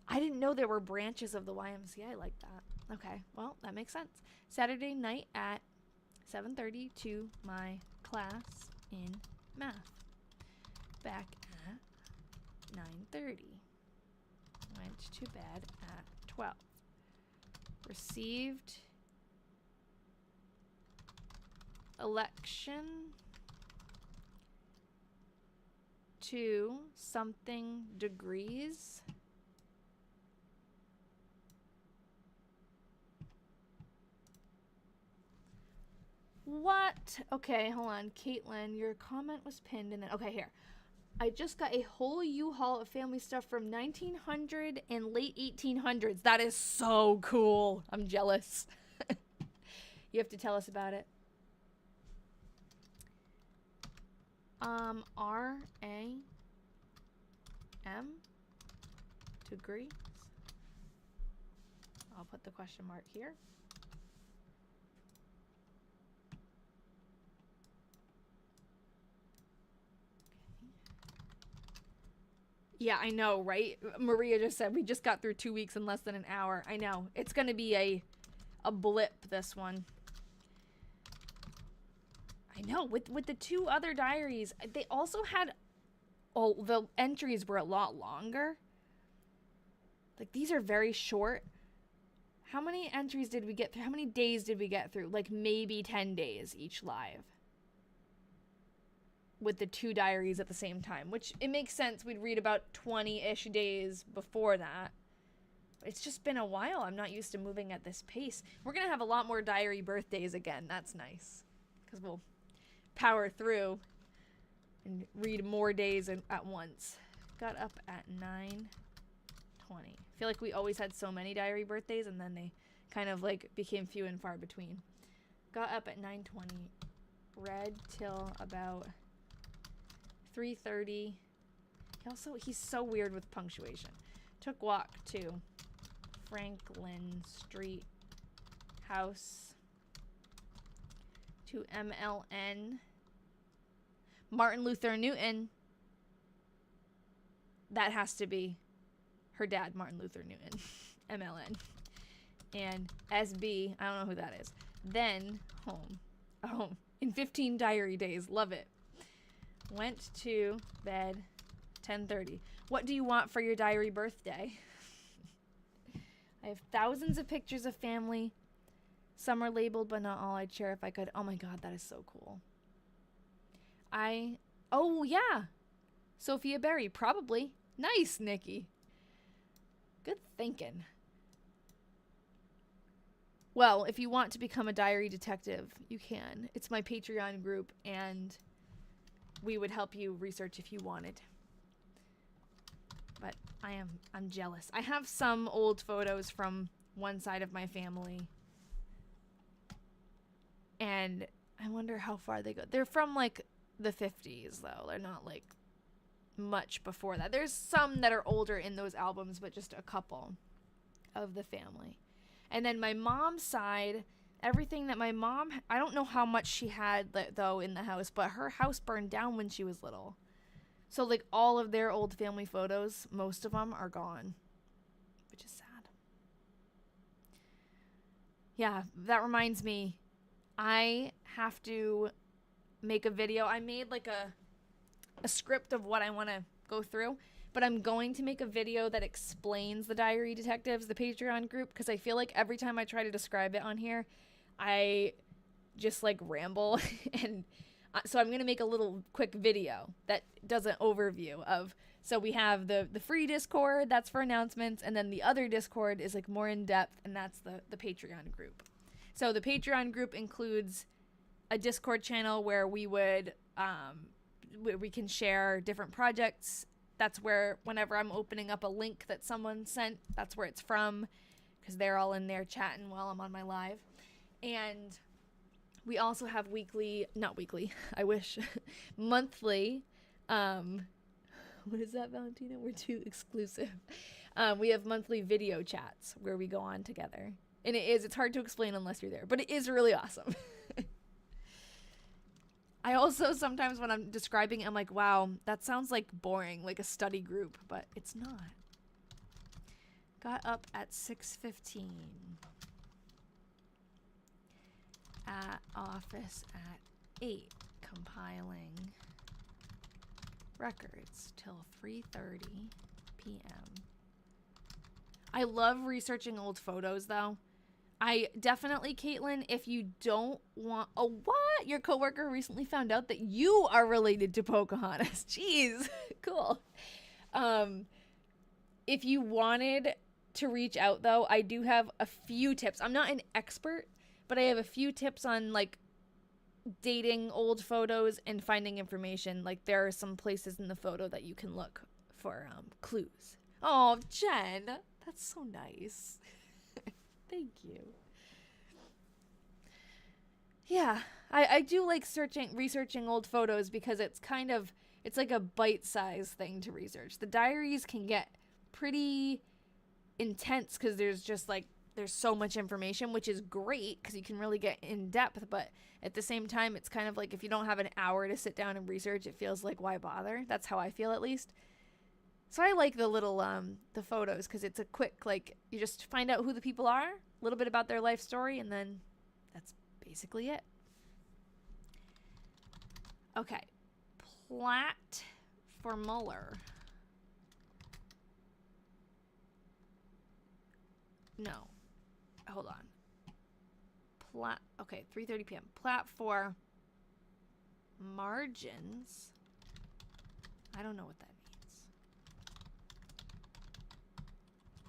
I didn't know there were branches of the YMCA like that. Okay, well, that makes sense. Saturday night at 7:30 to my class in math. Back at 9:30. Went to bed at 12. Received election to something degrees. What? Okay, hold on. Caitlin, your comment was pinned and then... Okay, here. I just got a whole U-Haul of family stuff from 1900 and late 1800s. That is so cool. I'm jealous. You have to tell us about it. R-A-M degrees. I'll put the question mark here. Yeah, I know, right? Maria just said we just got through 2 weeks in less than an hour. I know. It's going to be a blip, this one. I know. With the 2 other diaries, they also had... Oh, the entries were a lot longer. Like, these are very short. How many entries did we get through? How many days did we get through? Like, maybe 10 days each live. With the 2 diaries at the same time, which it makes sense. We'd read about 20-ish days before that. It's just been a while. I'm not used to moving at this pace. We're going to have a lot more diary birthdays again. That's nice. Because we'll power through and read more days at once. Got up at 9:20. I feel like we always had so many diary birthdays and then they kind of like became few and far between. Got up at 9:20. Read till about 3:30. He's so weird with punctuation. Took walk to Franklin Street House to MLN. Martin Luther Newton. That has to be her dad, Martin Luther Newton. MLN. And SB, I don't know who that is. Then home. Oh, in 15 diary days. Love it. Went to bed 10:30. What do you want for your diary birthday? I have thousands of pictures of family. Some are labeled, but not all. I'd share if I could. Oh my God, that is so cool. Oh yeah. Sophia Berry, probably. Nice, Nikki. Good thinking. Well, if you want to become a diary detective, you can. It's my Patreon group, and we would help you research if you wanted. But I'm jealous. I have some old photos from one side of my family, and I wonder how far they go. They're from like the 50s, though. They're not like much before that. There's some that are older in those albums, but just a couple of the family. And then my mom's side, everything that my mom, I don't know how much she had though in the house, but her house burned down when she was little. So like all of their old family photos, most of them are gone, which is sad. Yeah, that reminds me, I have to make a video. I made like a script of what I want to go through, but I'm going to make a video that explains the Diary Detectives, the Patreon group, because I feel like every time I try to describe it on here, I just like ramble. And so I'm going to make a little quick video that does an overview of, so we have the free Discord, that's for announcements, and then the other Discord is like more in depth, and that's the Patreon group. So the Patreon group includes a Discord channel where we would we can share different projects. That's where whenever I'm opening up a link that someone sent, that's where it's from, because they're all in there chatting while I'm on my live. And we also have not weekly, I wish, monthly, what is that, Valentina? We're too exclusive. We have monthly video chats where we go on together. And it's hard to explain unless you're there, but it is really awesome. I also sometimes when I'm describing it, I'm like, wow, that sounds like boring, like a study group, but it's not. Got up at 6:15. At office at 8, compiling records till 3:30 p.m. I love researching old photos, though. I definitely, Caitlin, if you don't want... Oh, what? Your coworker recently found out that you are related to Pocahontas. Jeez. Cool. If you wanted to reach out, though, I do have a few tips. I'm not an expert, but I have a few tips on, like, dating old photos and finding information. Like, there are some places in the photo that you can look for clues. Oh, Jen, that's so nice. Thank you. Yeah, I do like researching old photos because it's like a bite-sized thing to research. The diaries can get pretty intense because there's so much information, which is great because you can really get in depth, but at the same time, it's kind of like if you don't have an hour to sit down and research, it feels like why bother? That's how I feel, at least. So I like the little the photos because it's a quick, like, you just find out who the people are, a little bit about their life story, and then that's basically it. Okay, plat for Mueller. No, hold on. Okay, 3:30 p.m. Plat for margins. I don't know what that means.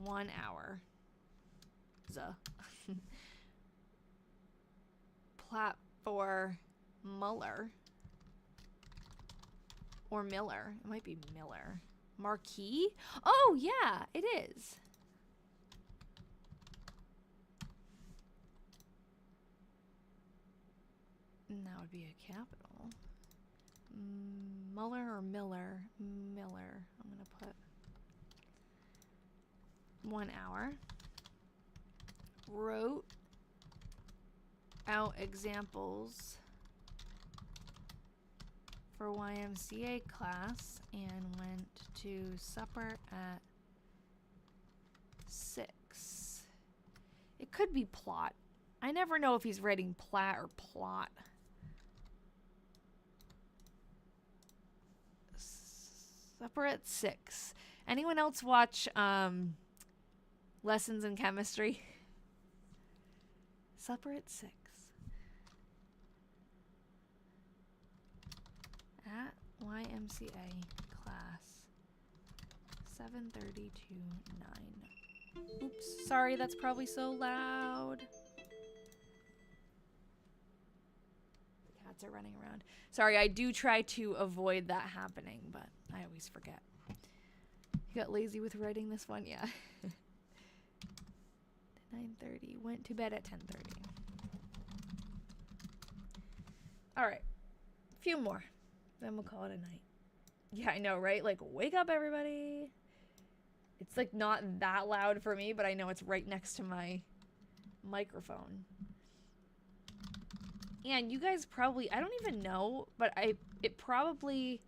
1 hour. Plat for Mueller. Or Miller. It might be Miller. Marquee? Oh, yeah, it is. And that would be a capital. Mueller or Miller? Miller. I'm going to put 1 hour. Wrote out examples for YMCA class and went to supper at 6. It could be plot. I never know if he's writing plat or plot. Supper at 6. Anyone else watch Lessons in Chemistry? Supper at 6. At YMCA class 7:30 to 9. Oops, sorry, that's probably so loud. cats are running around. Sorry, I do try to avoid that happening, but I always forget. You got lazy with writing this one? Yeah. 9:30. Went to bed at 10:30. All right. A few more. Then we'll call it a night. Yeah, I know, right? Like, wake up, everybody. It's, like, not that loud for me, but I know it's right next to my microphone. And you guys probably, I don't even know, but it probably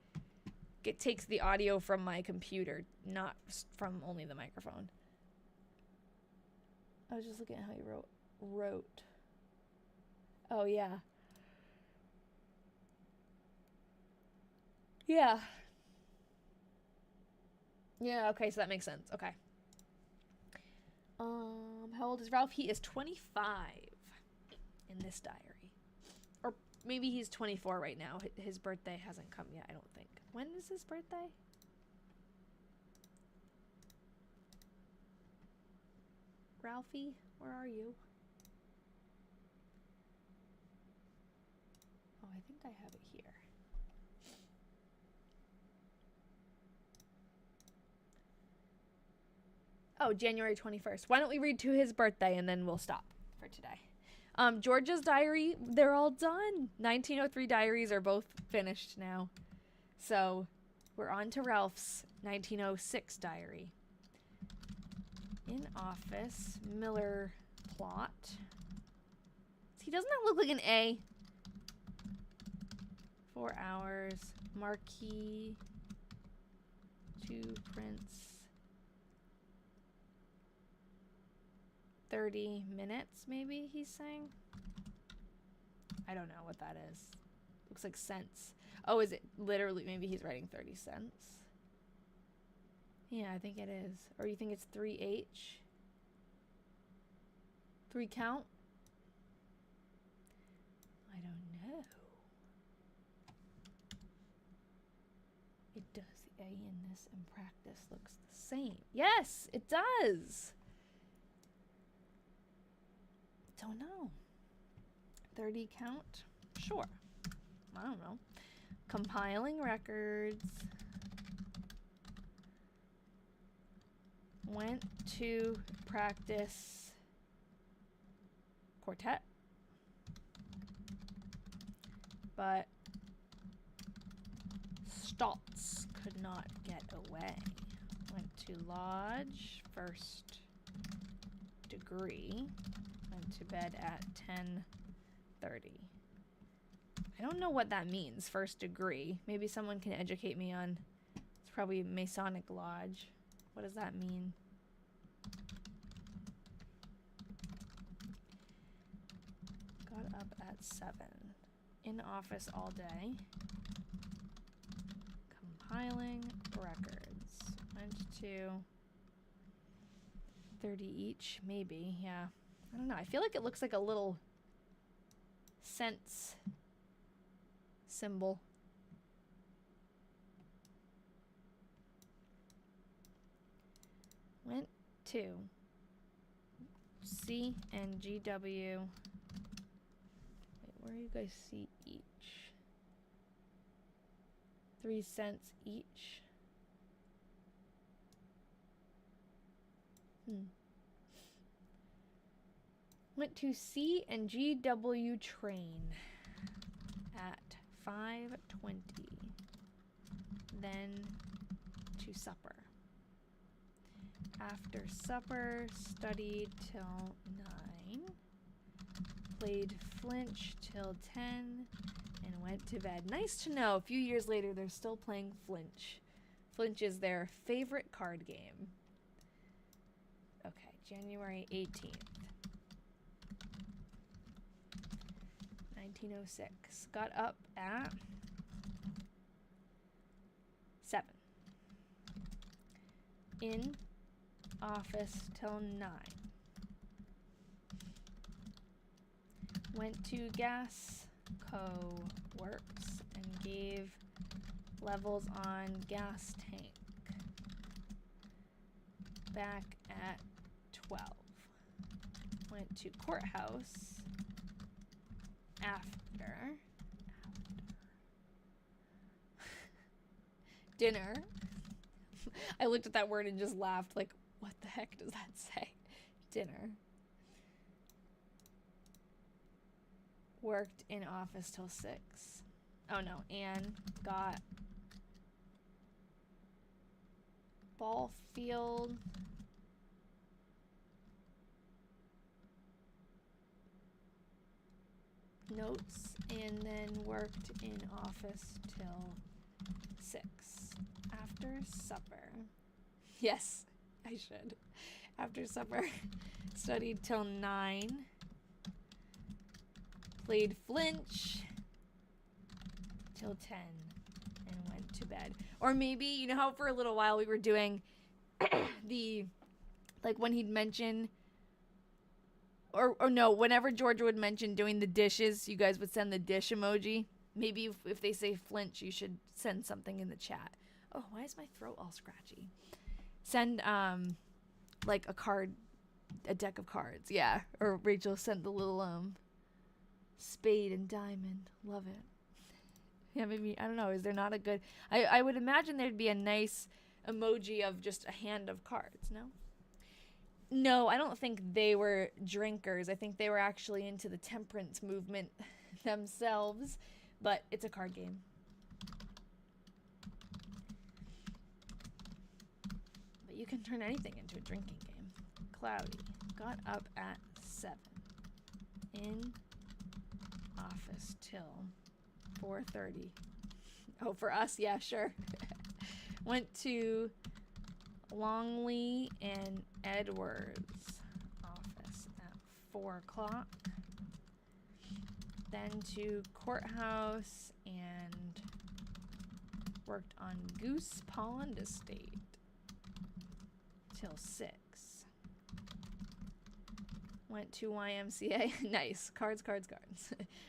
takes the audio from my computer, not from only the microphone. I was just looking at how you wrote. Oh, yeah. Yeah. Yeah, okay, so that makes sense. Okay. How old is Ralph? He is 25 in this diary. Or maybe he's 24 right now. His birthday hasn't come yet, I don't think. When is his birthday? Ralphie, where are you? Oh, I think I have it here. Oh, January 21st. Why don't we read to his birthday and then we'll stop for today. Georgia's diary, they're all done. 1903 diaries are both finished now. So we're on to Ralph's 1906 diary. In office, Miller plot. See, doesn't that look like an A? 4 hours. Marquee. 2 prints. 30 minutes, maybe he's saying? I don't know what that is. Looks like cents. Oh, is it literally? Maybe he's writing 30 cents. Yeah, I think it is. Or you think it's 3H? 3 count? I don't know. It does. The A in this in practice looks the same. Yes, it does. Don't know. 30 count? Sure. I don't know. Compiling records. Went to practice quartet. But Stotts could not get away. Went to lodge, first degree. Went to bed at 10:30. I don't know what that means, first degree. Maybe someone can educate me on. It's probably Masonic Lodge. What does that mean? Got up at 7. In office all day. Compiling records. Went to 30 each, maybe, yeah. I don't know. I feel like it looks like a little cents symbol. Went to C and GW. Wait, where do you guys see each? 3 cents each. Went to C and GW train at 5:20. Then to supper. After supper, studied till 9. Played flinch till 10 and went to bed. Nice to know. A few years later, they're still playing flinch. Flinch is their favorite card game. Okay, January 18th. 1906. Got up at 7. In office till 9. Went to gas co-works and gave levels on gas tank. Back at 12. Went to courthouse after Dinner. I looked at that word and just laughed, like, what the heck does that say? Dinner. Worked in office till 6. Oh no, Anne got ball field. Notes and then worked in office till 6. After supper. Yes, I should. After supper, studied till 9. Played flinch till 10 and went to bed. Or maybe, you know how for a little while we were doing the, like when he'd mention, or no, whenever Georgia would mention doing the dishes, you guys would send the dish emoji. Maybe if they say flinch, you should send something in the chat. Oh, why is my throat all scratchy? Send, like a deck of cards. Yeah. Or Rachel sent the little, spade and diamond. Love it. Yeah, maybe, I don't know. Is there not a good, I would imagine there'd be a nice emoji of just a hand of cards, no? No, I don't think they were drinkers. I think they were actually into the temperance movement themselves, but it's a card game. But you can turn anything into a drinking game. Cloudy. Got up at 7. In office till 4:30. Oh, for us? Yeah, sure. Went to Longley and Edwards' office at 4 o'clock. Then to courthouse and worked on Goose Pond Estate till 6. Went to YMCA. Nice. Cards.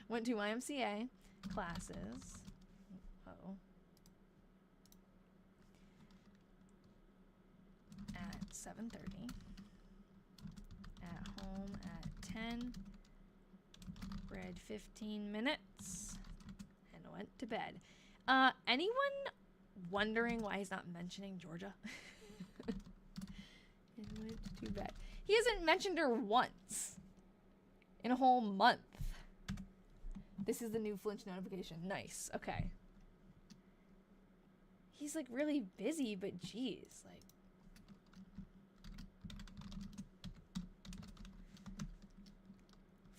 Went to YMCA classes. Uh-oh. At 7:30. At home at 10. Read 15 minutes. And went to bed. Anyone wondering why he's not mentioning Georgia? And went to bed. He hasn't mentioned her once in a whole month. This is the new flinch notification. Nice. Okay. He's like really busy, but geez, like.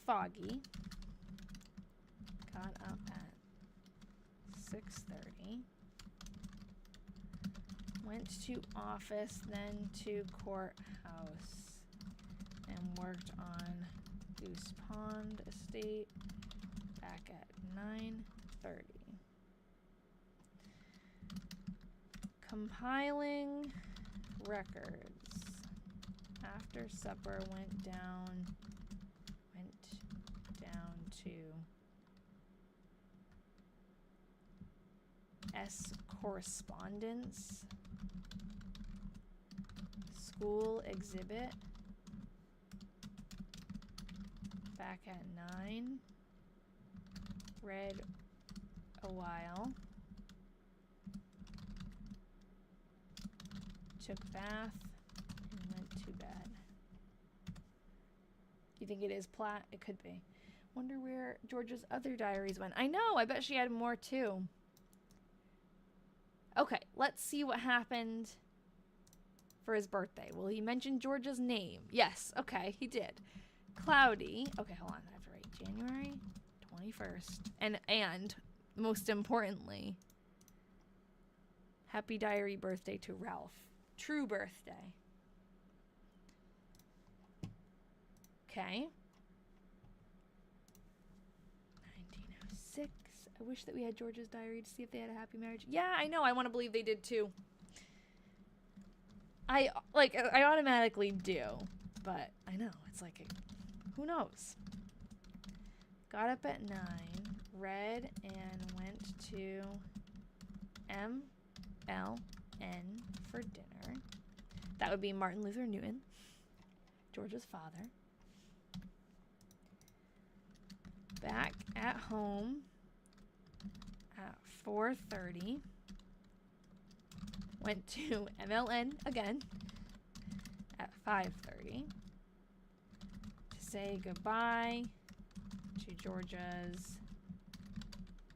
Foggy. Got up at 6:30. Went to office, then to courthouse. And worked on Goose Pond Estate back at 9:30. Compiling records. After supper went down to S correspondence. School exhibit. Back at 9. Read a while. Took bath and went to bed. You think it is Platt? It could be. Wonder where Georgia's other diaries went. I know, I bet she had more too. Okay, let's see what happened for his birthday. Well, he mentioned Georgia's name. Yes, okay, he did. Cloudy. Okay, hold on. I have to write January 21st. And most importantly, happy diary birthday to Ralph. True birthday. Okay. 1906. I wish that we had Georgia's diary to see if they had a happy marriage. Yeah, I know. I want to believe they did too. I automatically do. But I know. It's like, who knows? Got up at 9. Read and went to MLN for dinner. That would be Martin Luther Newton, Georgia's father. Back at home at 4:30. went to MLN again at 5:30 to say goodbye to Georgia's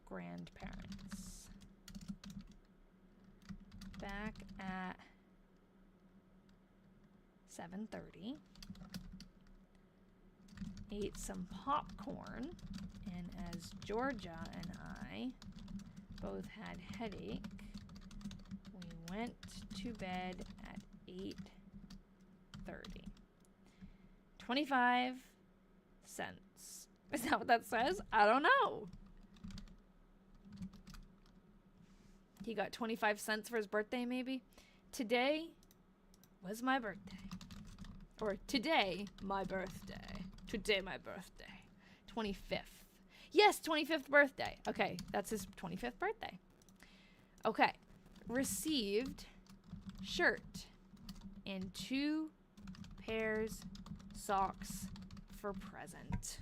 grandparents. Back at 7:30, ate some popcorn, and as Georgia and I both had headache, we went to bed at 8:30. 25 cents. Is that what that says? I don't know. He got 25 cents for his birthday, maybe? Today was my birthday. Or today, my birthday. Today, my birthday. 25th. Yes, 25th birthday. Okay, that's his 25th birthday. Okay. Received shirt and 2 pairs socks for present.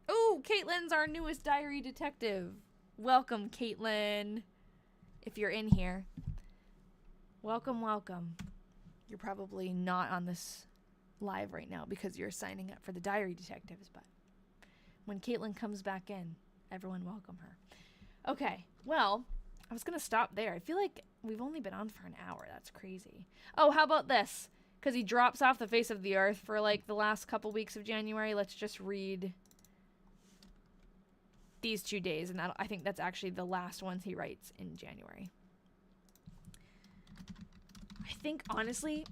Oh, Caitlin's our newest diary detective. Welcome, Caitlin. If you're in here. Welcome, welcome. You're probably not on this live right now because you're signing up for the diary detectives, but when Caitlin comes back in, everyone welcome her. Okay, well, I was going to stop there. I feel like we've only been on for an hour. That's crazy. Oh, how about this? Because he drops off the face of the earth for like the last couple weeks of January. Let's just read these 2 days, and I think that's actually the last ones he writes in January. I think, honestly,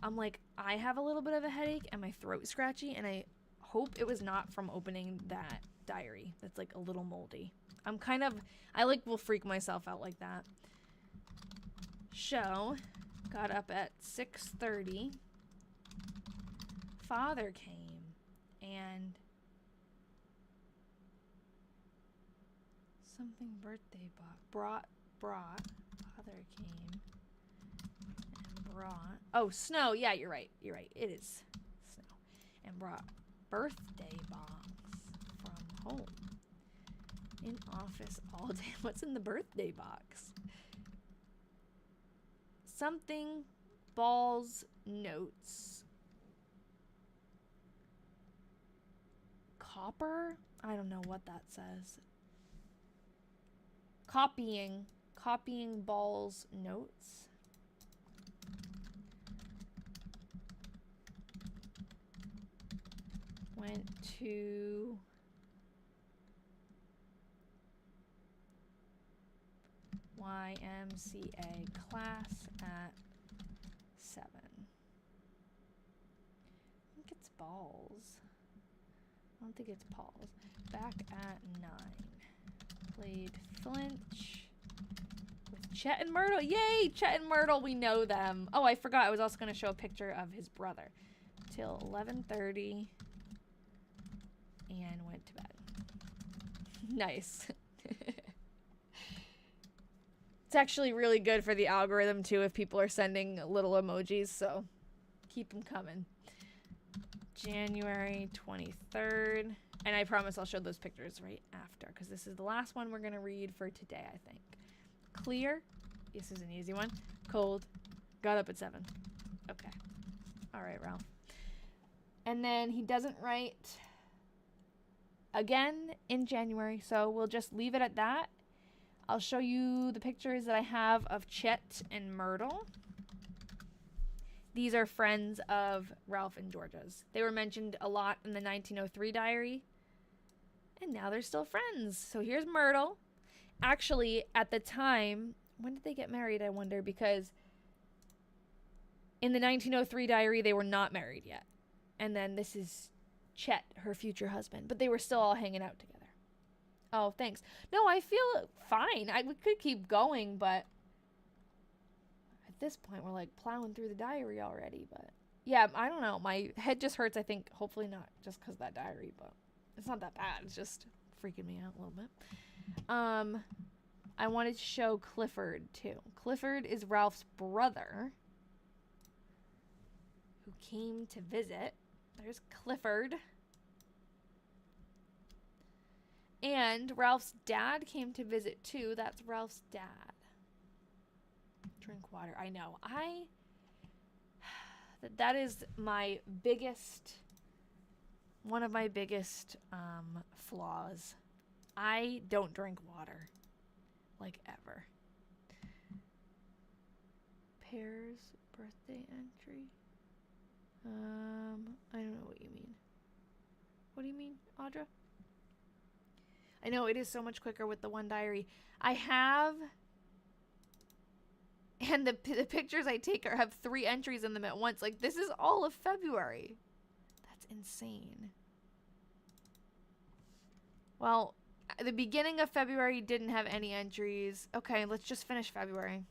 I'm like, I have a little bit of a headache and my throat scratchy, and I hope it was not from opening that diary that's like a little moldy. I like will freak myself out like that. Show got up at 6:30. Father came and something birthday brought. Father came and brought. Oh, snow. Yeah, you're right. You're right. It is snow. And brought birthday box from home. In office all day. What's in the birthday box? Something, balls, notes. Copper? I don't know what that says. Copying balls, notes. Went to YMCA class at 7. I think it's balls. I don't think it's Paul's. Back at 9. Played Flinch with Chet and Myrtle. Yay! Chet and Myrtle, we know them. Oh, I forgot. I was also going to show a picture of his brother. Till 11:30. And went to bed. Nice. It's actually really good for the algorithm, too, if people are sending little emojis, so keep them coming. January 23rd. And I promise I'll show those pictures right after, because this is the last one we're going to read for today, I think. Clear. This is an easy one. Cold. Got up at 7. Okay. All right, Ralph. And then he doesn't write again in January, so we'll just leave it at that. I'll show you the pictures that I have of Chet and Myrtle. These are friends of Ralph and Georgia's. They were mentioned a lot in the 1903 diary. And now they're still friends. So here's Myrtle. Actually, at the time, when did they get married, I wonder? Because in the 1903 diary, they were not married yet. And then this is Chet, her future husband. But they were still all hanging out together. Oh, thanks. No, I feel fine. We could keep going, but at this point, we're like plowing through the diary already. But yeah, I don't know. My head just hurts, I think. Hopefully not just because of that diary, but it's not that bad. It's just freaking me out a little bit. I wanted to show Clifford, too. Clifford is Ralph's brother who came to visit. There's Clifford. And Ralph's dad came to visit too. That's Ralph's dad. Drink water. I know. That is my biggest, one of my biggest flaws. I don't drink water. Like ever. Pear's birthday entry. I don't know what you mean. What do you mean, Audra? I know it is so much quicker with the one diary. I have, and the pictures I take have 3 entries in them at once. Like, this is all of February. That's insane. Well, the beginning of February didn't have any entries. Okay, let's just finish February,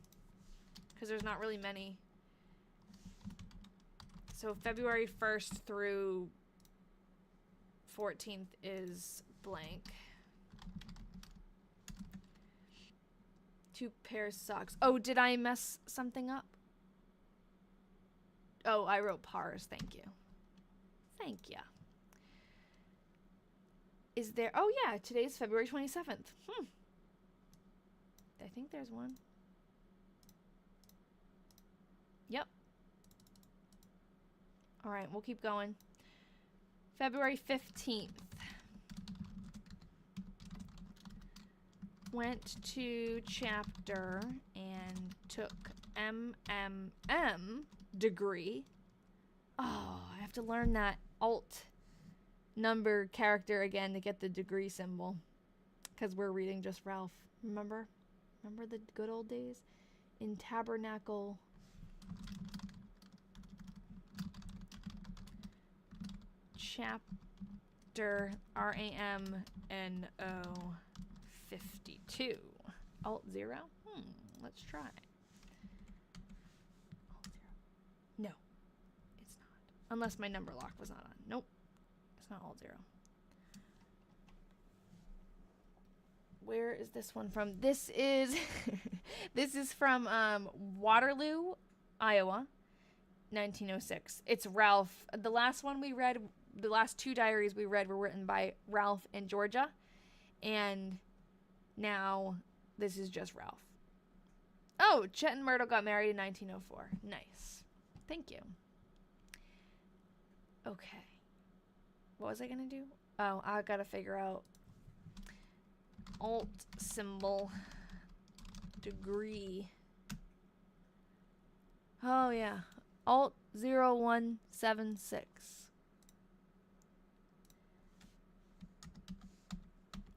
because there's not really many. So February 1st through 14th is blank. 2 pairs socks. Oh, did I mess something up? Oh, I wrote pars. Thank you. Thank you. Is there... Oh, yeah. Today's February 27th. I think there's one. Yep. All right, we'll keep going. February 15th. Went to chapter and took MMM degree. Oh, I have to learn that alt number character again to get the degree symbol. Because we're reading just Ralph. Remember? Remember the good old days? In Tabernacle... Chapter RAMNO 52. Alt 0? Let's try. Alt 0. No, it's not. Unless my number lock was not on. Nope. It's not Alt 0. Where is this one from? This is this is from Waterloo, Iowa, 1906. It's Ralph. The last one we read, the last 2 diaries we read were written by Ralph in Georgia, and now this is just Ralph. Oh, Chet and Myrtle got married in 1904. Nice. Thank you. Okay. What was I gonna do? Oh, I gotta figure out alt symbol degree. Oh yeah. Alt 0176.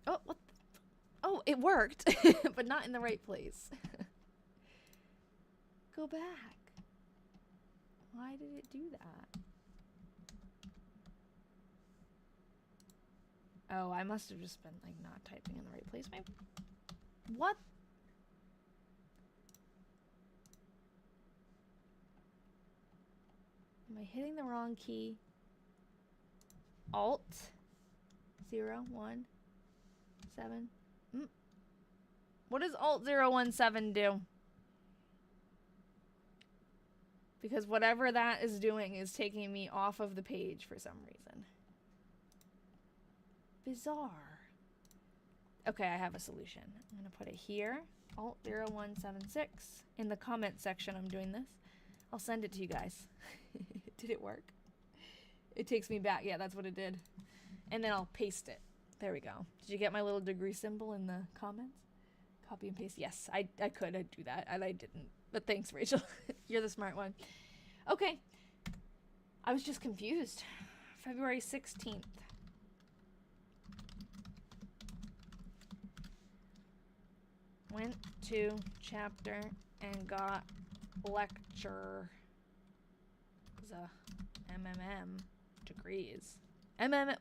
Oh, what? Oh, it worked, but not in the right place. Go back. Why did it do that? Oh, I must have just been, like, not typing in the right place, maybe? What? Am I hitting the wrong key? Alt 017. What does Alt 017 do? Because whatever that is doing is taking me off of the page for some reason. Bizarre. Okay, I have a solution. I'm going to put it here. Alt 0176. In the comment section, I'm doing this. I'll send it to you guys. Did it work? It takes me back. Yeah, that's what it did. And then I'll paste it. There we go. Did you get my little degree symbol in the comments? Copy and paste. Yes, I could. I'd do that. And I didn't. But thanks, Rachel. You're the smart one. Okay. I was just confused. February 16th. Went to chapter and got lecture. MMM degrees.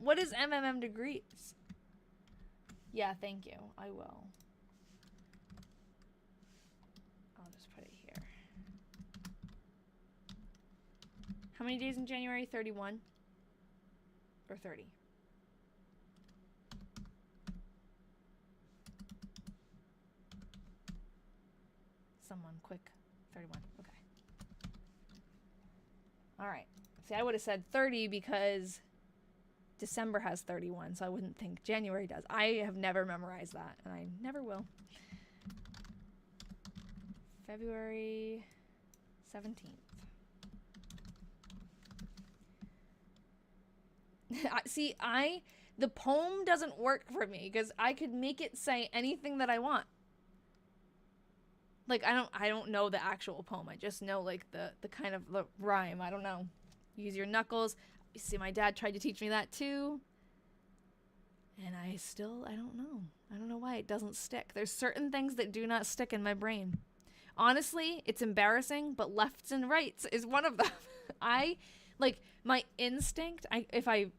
What is MMM degrees? Yeah, thank you. I will. I'll just put it here. How many days in January? 31? Or 30? Someone quick. 31. Okay. All right. See, I would have said 30 because December has 31, so I wouldn't think January does. I have never memorized that, and I never will. February 17th. See, the poem doesn't work for me because I could make it say anything that I want. Like, I don't know the actual poem. I just know, like, the kind of the rhyme. I don't know. Use your knuckles. You see, my dad tried to teach me that too. And I don't know. I don't know why it doesn't stick. There's certain things that do not stick in my brain. Honestly, it's embarrassing, but lefts and rights is one of them. My instinct, if I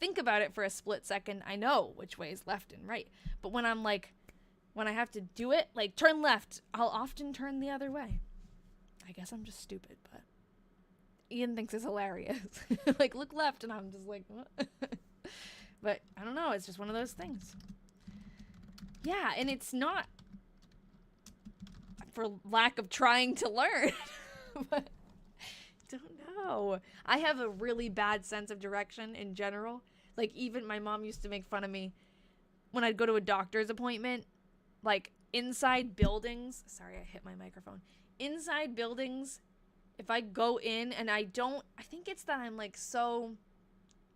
think about it for a split second, I know which way is left and right. But when I have to do it, like turn left, I'll often turn the other way. I guess I'm just stupid, but Ian thinks it's hilarious. Like, look left, and I'm just like, what? But I don't know, it's just one of those things. Yeah, and it's not for lack of trying to learn. But don't know. I have a really bad sense of direction in general. Like, even my mom used to make fun of me when I'd go to a doctor's appointment. Like, inside buildings. Sorry, I hit my microphone. Inside buildings, if I go in and I think it's that I'm like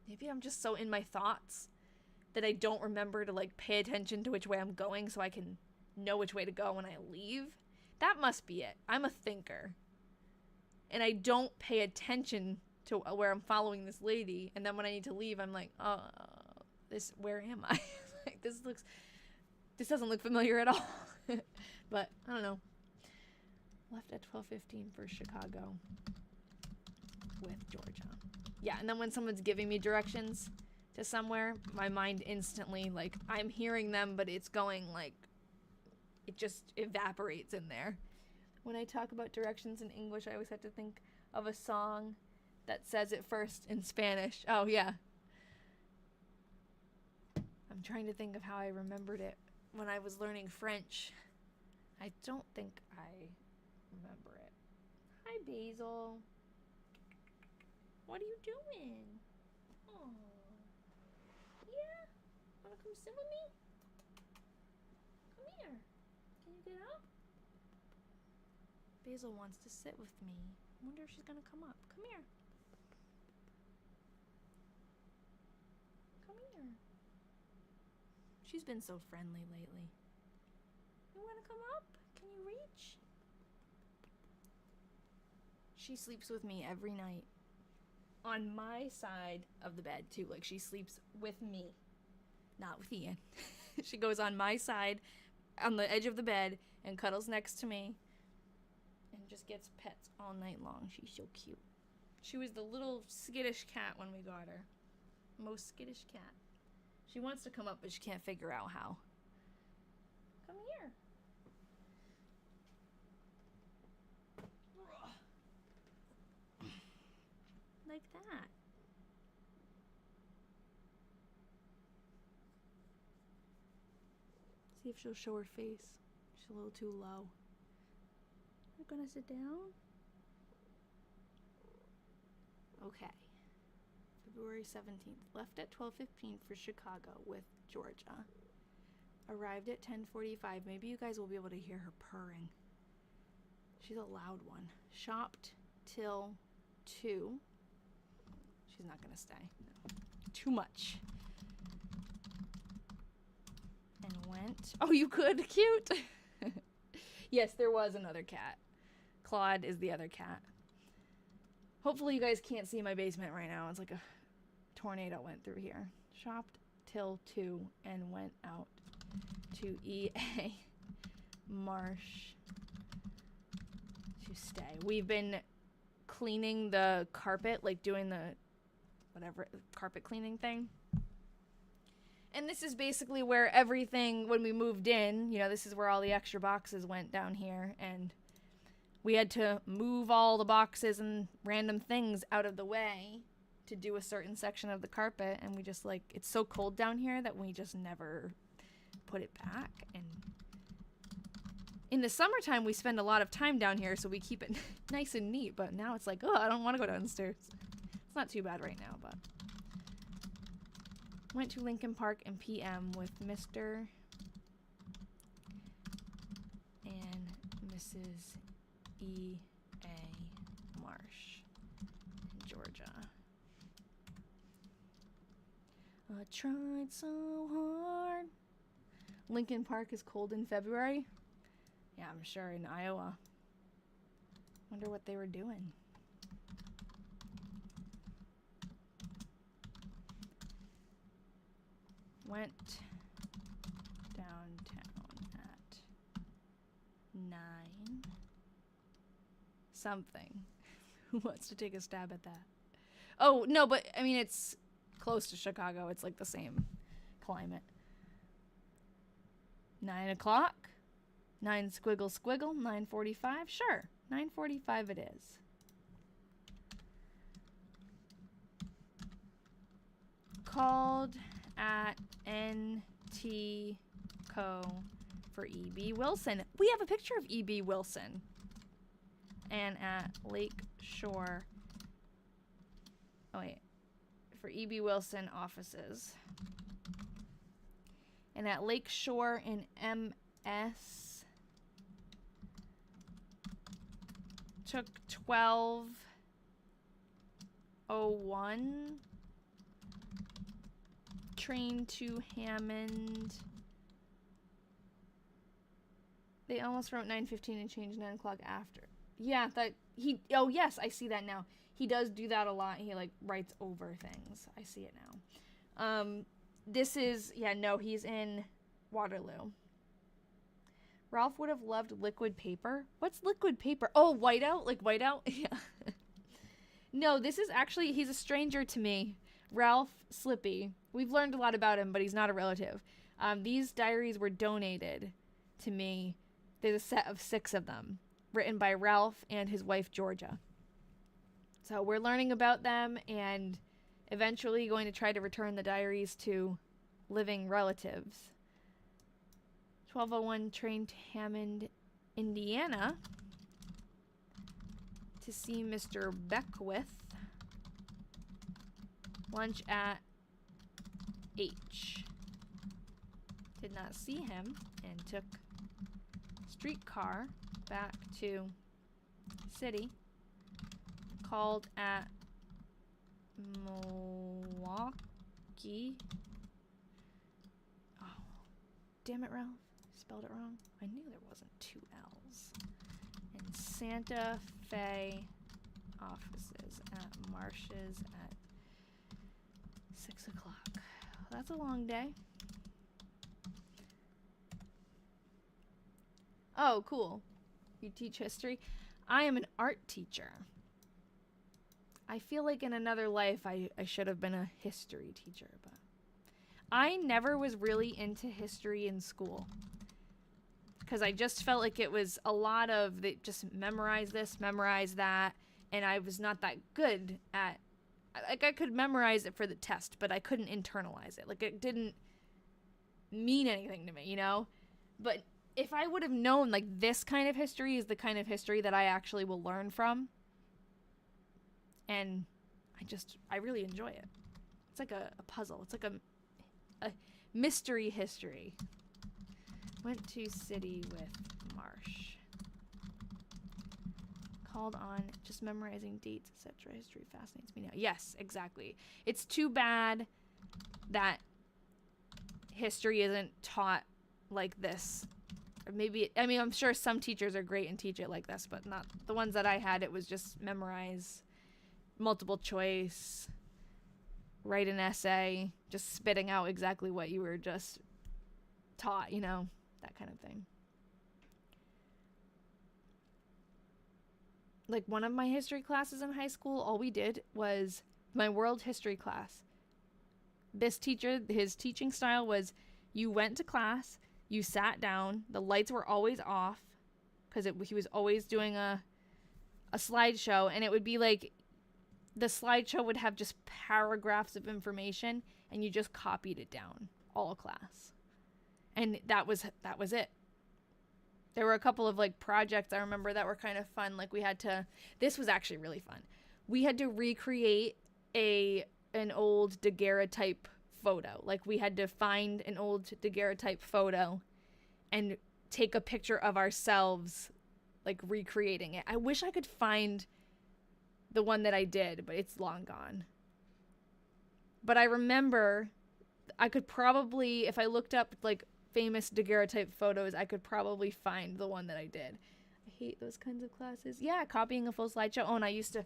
maybe I'm just so in my thoughts that I don't remember to like pay attention to which way I'm going so I can know which way to go when I leave. That must be it. I'm a thinker. And I don't pay attention to where I'm following this lady. And then when I need to leave, I'm like, where am I? Like, this doesn't look familiar at all. But I don't know. Left at 12:15 for Chicago with Georgia. Yeah, and then when someone's giving me directions to somewhere, my mind instantly, like, I'm hearing them, but it's going, like, it just evaporates in there. When I talk about directions in English, I always have to think of a song that says it first in Spanish. Oh, yeah. I'm trying to think of how I remembered it when I was learning French. I don't think I remember it. Hi, Basil. What are you doing? Oh. Yeah? Wanna come sit with me? Come here. Can you get up? Basil wants to sit with me. I wonder if she's gonna come up. Come here. Come here. She's been so friendly lately. You wanna come up? Can you reach? She sleeps with me every night. On my side of the bed, too. Like, she sleeps with me. Not with Ian. She goes on my side, on the edge of the bed, and cuddles next to me. And just gets pets all night long. She's so cute. She was the little skittish cat when we got her. Most skittish cat. She wants to come up, but she can't figure out how. Come here. Like that. See if she'll show her face. She's a little too low. You're gonna sit down? Okay. February 17th. Left at 12:15 for Chicago with Georgia. Arrived at 10:45. Maybe you guys will be able to hear her purring. She's a loud one. Shopped till 2. She's not gonna stay. No. Too much. And went. Oh, you could. Cute. Yes, there was another cat. Claude is the other cat. Hopefully you guys can't see my basement right now. It's like a tornado went through here. Shopped till 2 and went out to EA Marsh to stay. We've been cleaning the carpet, like doing the whatever carpet cleaning thing. And this is basically where everything, when we moved in, you know, this is where all the extra boxes went down here, and we had to move all the boxes and random things out of the way to do a certain section of the carpet, and we just, like, it's so cold down here that we just never put it back. And in the summertime, we spend a lot of time down here, so we keep it nice and neat, but now it's like, oh, I don't want to go downstairs. It's not too bad right now, but Went to Lincoln Park in PM with Mr. and Mrs. E.A. Marsh in Georgia. I tried so hard. Lincoln Park is cold in February. Yeah, I'm sure in Iowa. Wonder what they were doing. Went downtown at 9 something. Who wants to take a stab at that? Oh, no, but I mean, it's close to Chicago. It's like the same climate. 9 o'clock. 9 squiggle squiggle. 9:45. Sure. 9:45 it is. Called at NT Co. for E.B. Wilson. We have a picture of E.B. Wilson. And at Lake Shore. Oh, wait. For E.B. Wilson offices. And at Lake Shore in MS. Took 12:01. Train to Hammond. They almost wrote 9:15 and changed 9 o'clock after. Yeah, that he. Oh yes, I see that now. He does do that a lot. He like writes over things. I see it now. This is no. He's in Waterloo. Ralph would have loved liquid paper. What's liquid paper? Oh, whiteout, like whiteout. Yeah. No, this is actually he's a stranger to me. Ralph Slippy. We've learned a lot about him, but he's not a relative. These diaries were donated to me. There's a set of 6 of them, written by Ralph and his wife, Georgia. So we're learning about them and eventually going to try to return the diaries to living relatives. 12:01 train to Hammond, Indiana to see Mr. Beckwith. Lunch at H. Did not see him and took streetcar back to city. Called at Milwaukee. Oh, damn it, Ralph. Spelled it wrong. I knew there wasn't 2 L's. And Santa Fe offices at Marsh's at 6 o'clock. That's a long day. Oh, cool. You teach history? I am an art teacher. I feel like in another life I should have been a history teacher, but I never was really into history in school. Because I just felt like it was a lot of just memorize this, memorize that, and I was not that good at, like I could memorize it for the test, but I couldn't internalize it. Like it didn't mean anything to me, you know? But if I would have known like this kind of history is the kind of history that I actually will learn from, and I really enjoy it. It's like a puzzle. It's like a mystery history. Went to city with Marsh. Called on just memorizing dates, etc. History fascinates me now. Yes, exactly. It's too bad that history isn't taught like this. Or maybe, I mean, I'm sure some teachers are great and teach it like this, but not the ones that I had. It was just memorize, multiple choice, write an essay, just spitting out exactly what you were just taught, you know, that kind of thing. Like one of my history classes in high school, all we did was my world history class. This teacher, his teaching style was you went to class, you sat down, the lights were always off because he was always doing a slideshow, and it would be like the slideshow would have just paragraphs of information and you just copied it down all class. And that was it. There were a couple of like projects I remember that were kind of fun. Like this was actually really fun. We had to recreate an old daguerreotype photo. Like, we had to find an old daguerreotype photo and take a picture of ourselves, like, recreating it. I wish I could find the one that I did, but it's long gone. But I remember I could probably, if I looked up, like, famous daguerreotype photos, I could probably find the one that I did. I hate those kinds of classes. Yeah, copying a full slideshow. Oh, and I used to,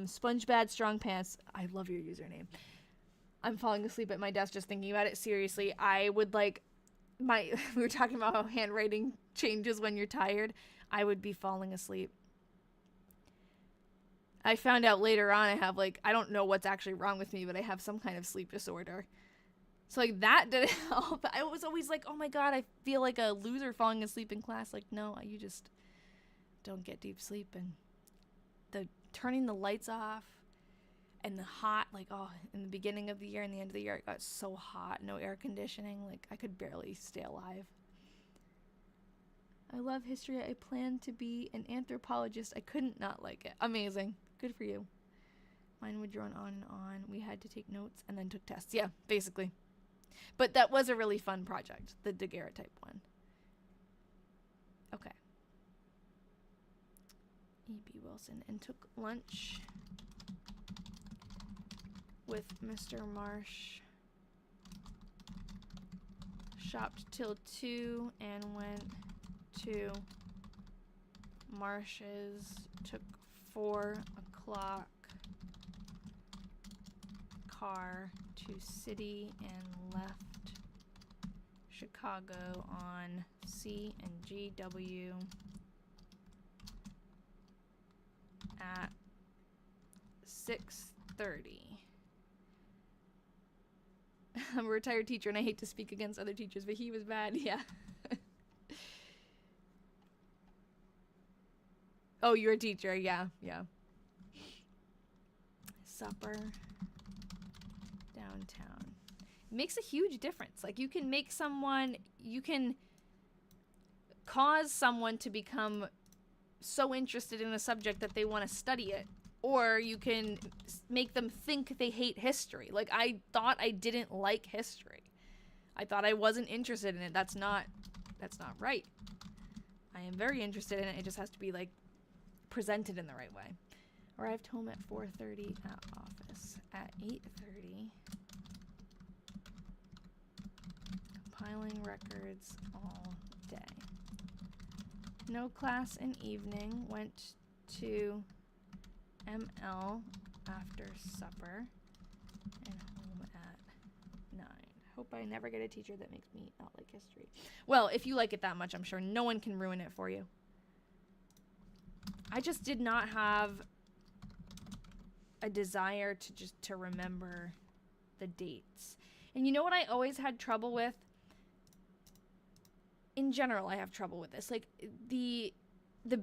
Sponge Bad Strong Pants. I love your username. I'm falling asleep at my desk just thinking about it. Seriously, I would, like, we were talking about how handwriting changes when you're tired. I would be falling asleep. I found out later on I have, like, I don't know what's actually wrong with me, but I have some kind of sleep disorder. So, like, that didn't help. I was always like, oh my god, I feel like a loser falling asleep in class. Like, no, you just don't get deep sleep. And the turning the lights off and the hot, like, in the beginning of the year and the end of the year, it got so hot, no air conditioning. Like, I could barely stay alive. I love history. I plan to be an anthropologist. I couldn't not like it. Amazing. Good for you. Mine would drone on and on. We had to take notes and then took tests. Yeah, basically. But that was a really fun project, the daguerreotype one. Okay. E.B. Wilson. And took lunch with Mr. Marsh. Shopped till 2 and went to Marsh's. Took 4 o'clock car to city and left Chicago on C and GW at 6:30. I'm a retired teacher and I hate to speak against other teachers, but he was bad. Yeah. Oh, you're a teacher. Yeah. Supper downtown. It makes a huge difference. Like, you can cause someone to become so interested in a subject that they want to study it, or you can make them think they hate history. Like, I thought I didn't like history. I thought I wasn't interested in it. That's not right. I am very interested in it. It just has to be, like, presented in the right way. Arrived home at 4:30 at office. At 8:30, compiling records all day. No class in evening. Went to ML after supper and home at 9. Hope I never get a teacher that makes me not like history. Well, if you like it that much, I'm sure no one can ruin it for you. I just did not have a desire to remember the dates. And you know what I always had trouble with? In general, I have trouble with this. Like, the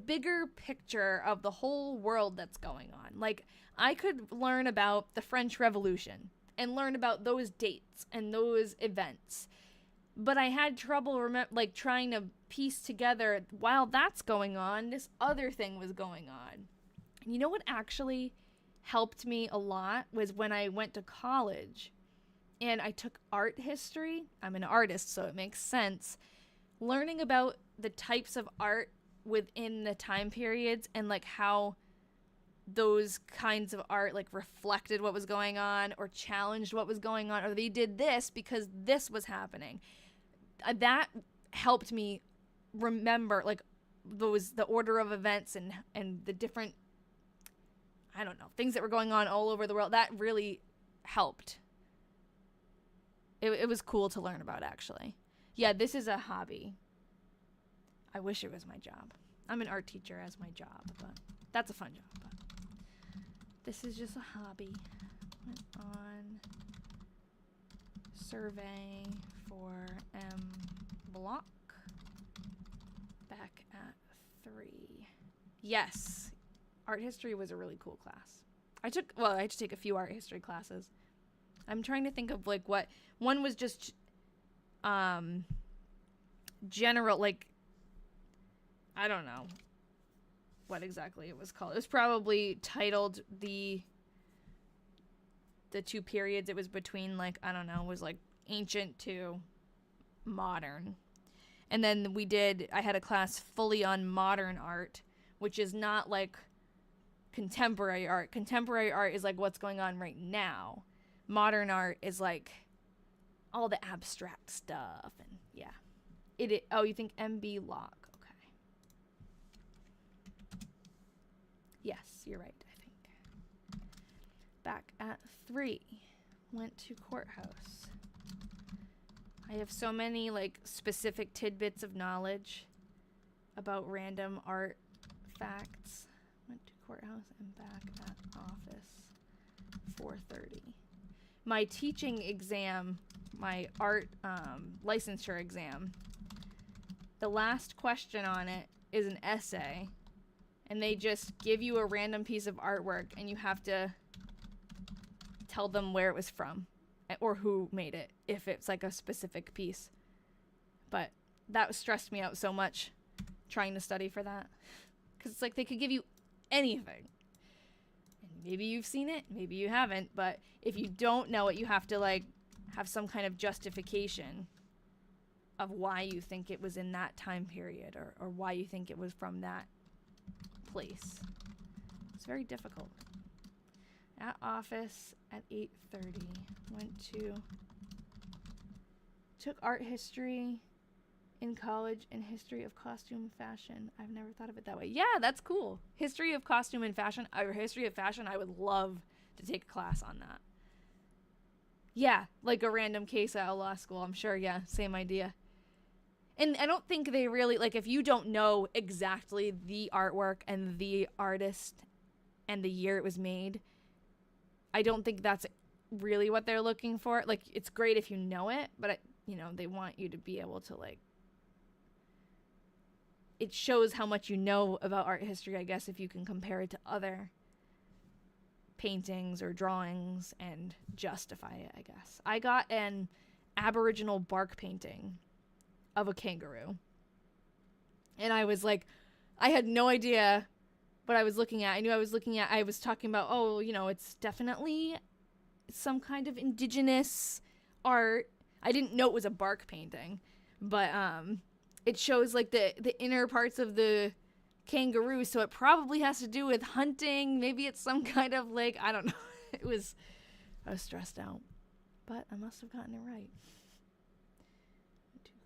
bigger picture of the whole world that's going on. Like, I could learn about the French Revolution and learn about those dates and those events. But I had trouble trying to piece together, while that's going on, this other thing was going on. And you know what actually helped me a lot was when I went to college and I took art history. I'm an artist, so it makes sense. Learning about the types of art within the time periods and, like, how those kinds of art, like, reflected what was going on or challenged what was going on, or they did this because this was happening. That helped me remember, like, the order of events and the different, I don't know, things that were going on all over the world. That really helped. It was cool to learn about, actually. Yeah, this is a hobby. I wish it was my job. I'm an art teacher as my job, but that's a fun job. But this is just a hobby. Went on survey for M Block. Back at 3. Yes. Art history was a really cool class. I had to take a few art history classes. I'm trying to think of, like, what one was just general, like, I don't know what exactly it was called. It was probably titled the the two periods it was between, like, I don't know, was like ancient to modern. And then I had a class fully on modern art, which is not like contemporary art. Contemporary art is like what's going on right now. Modern art is like all the abstract stuff, and yeah. Oh, you think MB Locke? Okay. Yes, you're right, I think. Back at 3, went to courthouse. I have so many like specific tidbits of knowledge about random art facts. Went to courthouse and back at office. 4:30. My teaching exam, my art licensure exam, the last question on it is an essay, and they just give you a random piece of artwork and you have to tell them where it was from or who made it, if it's like a specific piece. But that stressed me out so much trying to study for that, because it's like they could give you anything, and maybe you've seen it, maybe you haven't, but if you don't know it, you have to like have some kind of justification of why you think it was in that time period, or why you think it was from that place. It's very difficult. At office at 8:30, took art history in college and history of costume fashion. I've never thought of it that way. Yeah, that's cool. History of costume and fashion, or history of fashion, I would love to take a class on that. Yeah, like a random case at a law school, I'm sure. Yeah, same idea. And I don't think they really, like, if you don't know exactly the artwork and the artist and the year it was made, I don't think that's really what they're looking for. Like, it's great if you know it, but, they want you to be able to, like, it shows how much you know about art history, I guess, if you can compare it to other paintings or drawings and justify it, I guess. I got an Aboriginal bark painting of a kangaroo. And I was like, I had no idea what I was looking at. I was talking about, it's definitely some kind of indigenous art. I didn't know it was a bark painting, but it shows like the inner parts of the kangaroo, so it probably has to do with hunting. Maybe it's some kind of like, I don't know. I was stressed out, but I must have gotten it right.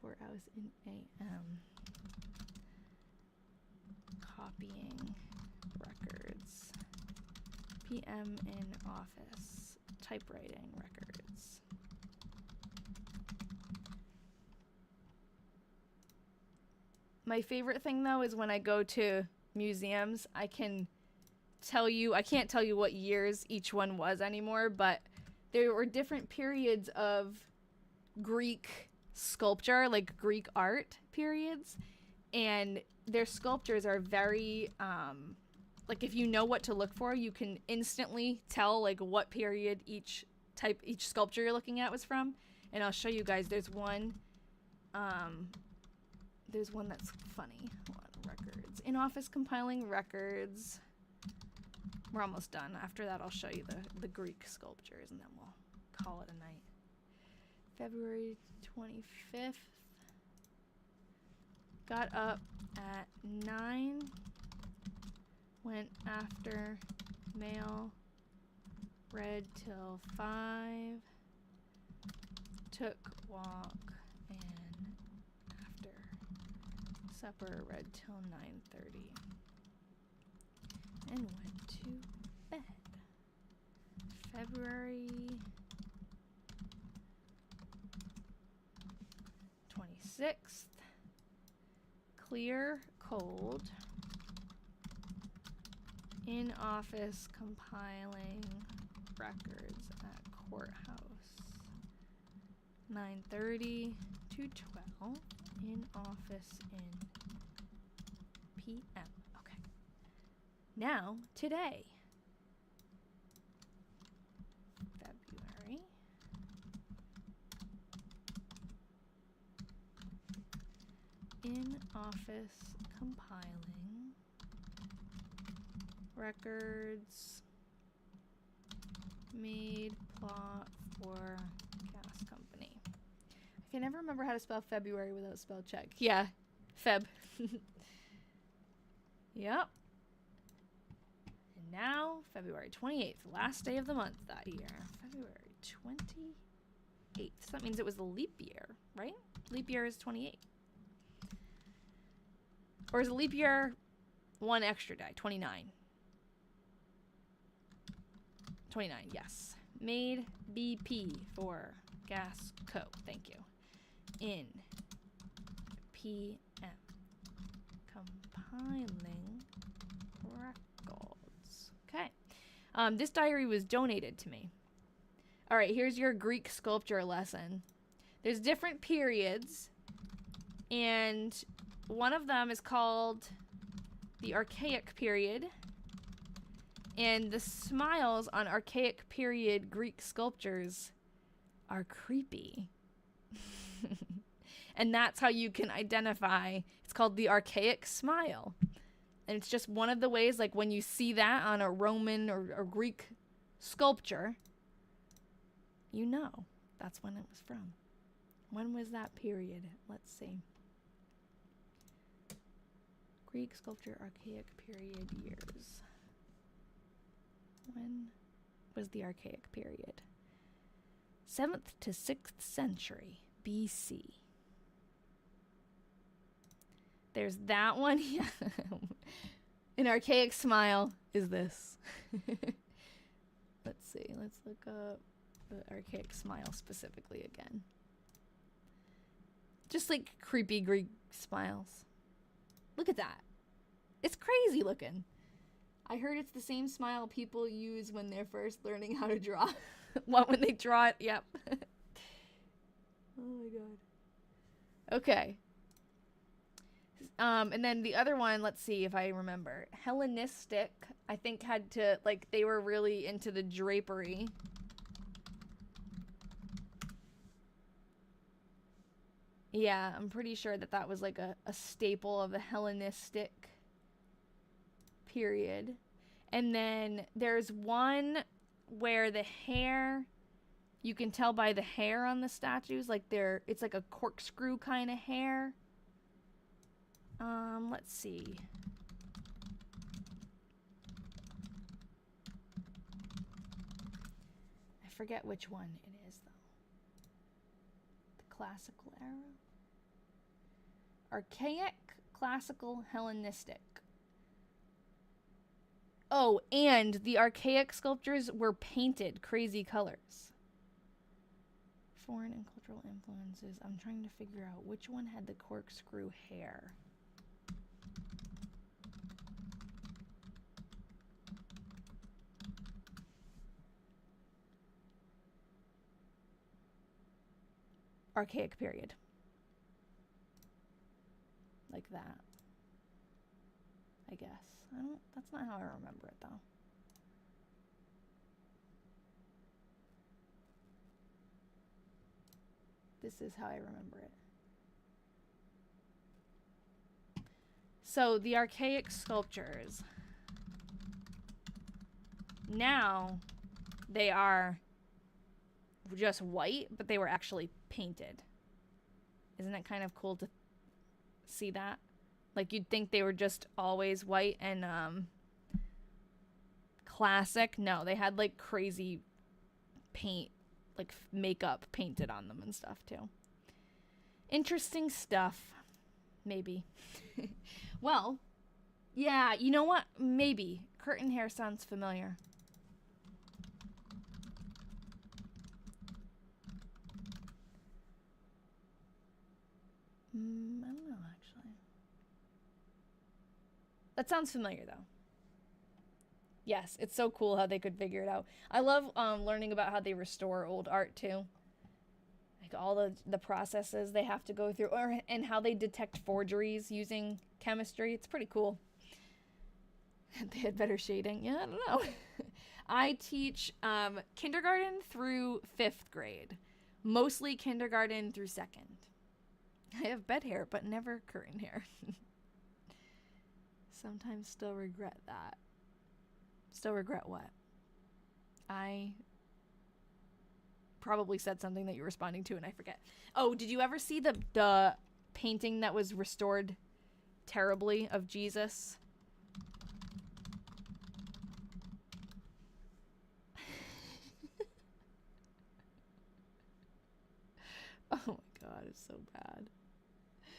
2 hours in AM. Copying records. PM in office. Typewriting records. My favorite thing, though, is when I go to museums, I can't tell you what years each one was anymore, but there were different periods of Greek sculpture, like Greek art periods, and their sculptures are very, like, if you know what to look for, you can instantly tell, like, what period each sculpture you're looking at was from. And I'll show you guys. There's one that's funny. Hold on, records. In office compiling records. We're almost done. After that, I'll show you the Greek sculptures, and then we'll call it a night. February 25th. Got up at 9. Went after mail. Read till 5. Took walk. And after supper, read till 9:30. And went to bed. February 26th. Clear, cold. In office compiling records at courthouse. 9:30 to 12. In office in PM. Okay. Now, today. February. In office compiling records Made plot for gas company. I can never remember how to spell February without spell check. Yeah, Feb. Yep. And now, February 28th, last day of the month that year. February 28th. So that means it was the leap year, right? Leap year is 28. Or is a leap year one extra day? 29. 29, yes. Made BP for Gas Co. Thank you. In PM. Compiling records. Okay. This diary was donated to me. All right, here's your Greek sculpture lesson. There's different periods, and one of them is called the Archaic period. And the smiles on Archaic period Greek sculptures are creepy. And that's how you can identify. It's called the Archaic smile. And it's just one of the ways, like when you see that on a Roman or Greek sculpture, you know that's when it was from. When was that period? Let's see. Greek sculpture, Archaic period years. When was the Archaic period? 7th to 6th century BC. There's that one. Yeah. An archaic smile is this. Let's see. Let's look up the archaic smile specifically again. Just like creepy Greek smiles. Look at that. It's crazy looking. I heard it's the same smile people use when they're first learning how to draw. What, when they draw it? Yep. Oh my god. Okay. And then the other one, let's see if I remember. Hellenistic, I think had to, like, they were really into the drapery. Yeah, I'm pretty sure that that was like a staple of the Hellenistic period. And then there's one where the hair, you can tell by the hair on the statues, like it's like a corkscrew kind of hair. Let's see. I forget which one it is though. The classical era? Archaic, classical, Hellenistic. Oh, and the archaic sculptures were painted crazy colors. Foreign and cultural influences. I'm trying to figure out which one had the corkscrew hair. Archaic period. Like that. I guess. That's not how I remember it though. This is how I remember it. So the archaic sculptures, now they are just white, but they were actually painted. Isn't it kind of cool to see that? Like, you'd think they were just always white and classic. No, they had like crazy paint, like makeup painted on them and stuff too. Interesting stuff. Maybe. Well, yeah, you know what? Maybe. Curtain hair sounds familiar. I don't know, actually. That sounds familiar, though. Yes, it's so cool how they could figure it out. I love learning about how they restore old art, too. Like, all the processes they have to go through, and how they detect forgeries using chemistry. It's pretty cool. They had better shading. Yeah, I don't know. I teach kindergarten through 5th grade. Mostly kindergarten through 2nd. I have bed hair, but never curtain hair. Sometimes still regret that. Still regret what? I probably said something that you're responding to and I forget. Oh, did you ever see the painting that was restored terribly of Jesus? Oh my god, it's so bad.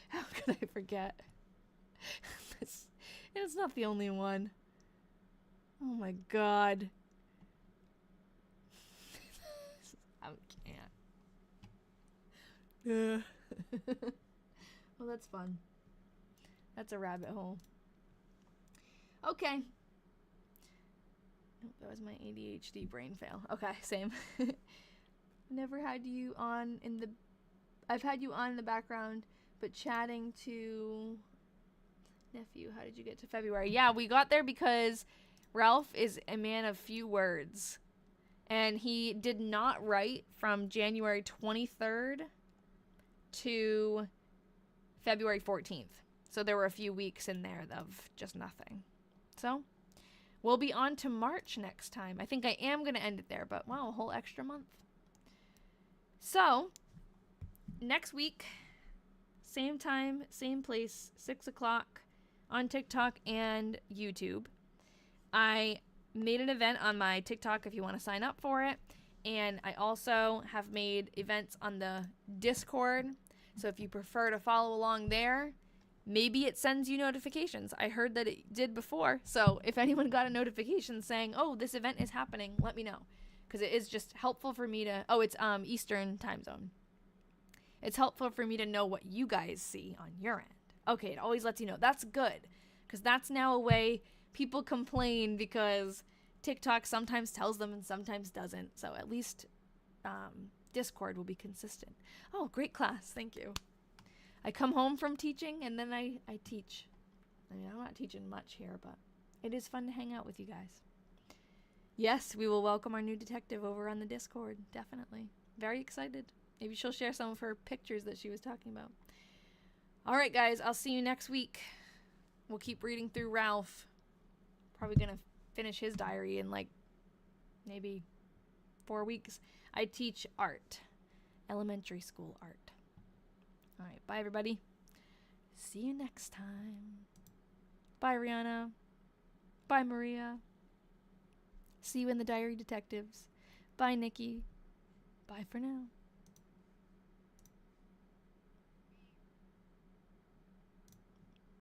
How could I forget? It's not the only one. Oh my god. I can't. Well, that's fun. That's a rabbit hole. Okay. Nope, that was my ADHD brain fail. Okay, same. Never had you on in the... I've had you on in the background, but chatting to... Nephew, how did you get to February? Yeah, we got there because Ralph is a man of few words. And he did not write from January 23rd to February 14th. So there were a few weeks in there of just nothing. So we'll be on to March next time. I think I am going to end it there, but wow, a whole extra month. So next week, same time, same place, 6 o'clock on TikTok and YouTube. I made an event on my TikTok if you want to sign up for it. And I also have made events on the Discord. So if you prefer to follow along there, maybe it sends you notifications. I heard that it did before. So if anyone got a notification saying, oh, this event is happening, let me know. Because it is just helpful for me to... Oh, it's Eastern time zone. It's helpful for me to know what you guys see on your end. Okay, it always lets you know. That's good. Because that's now a way people complain because TikTok sometimes tells them and sometimes doesn't. So at least Discord will be consistent. Oh, great class. Thank you. I come home from teaching and then I teach. I mean, I'm not teaching much here, but it is fun to hang out with you guys. Yes, we will welcome our new detective over on the Discord. Definitely. Very excited. Maybe she'll share some of her pictures that she was talking about. All right, guys. I'll see you next week. We'll keep reading through Ralph. Probably going to finish his diary in like maybe 4 weeks. I teach art. Elementary school art. All right. Bye, everybody. See you next time. Bye, Rihanna. Bye, Maria. See you in the Diary Detectives. Bye, Nikki. Bye for now.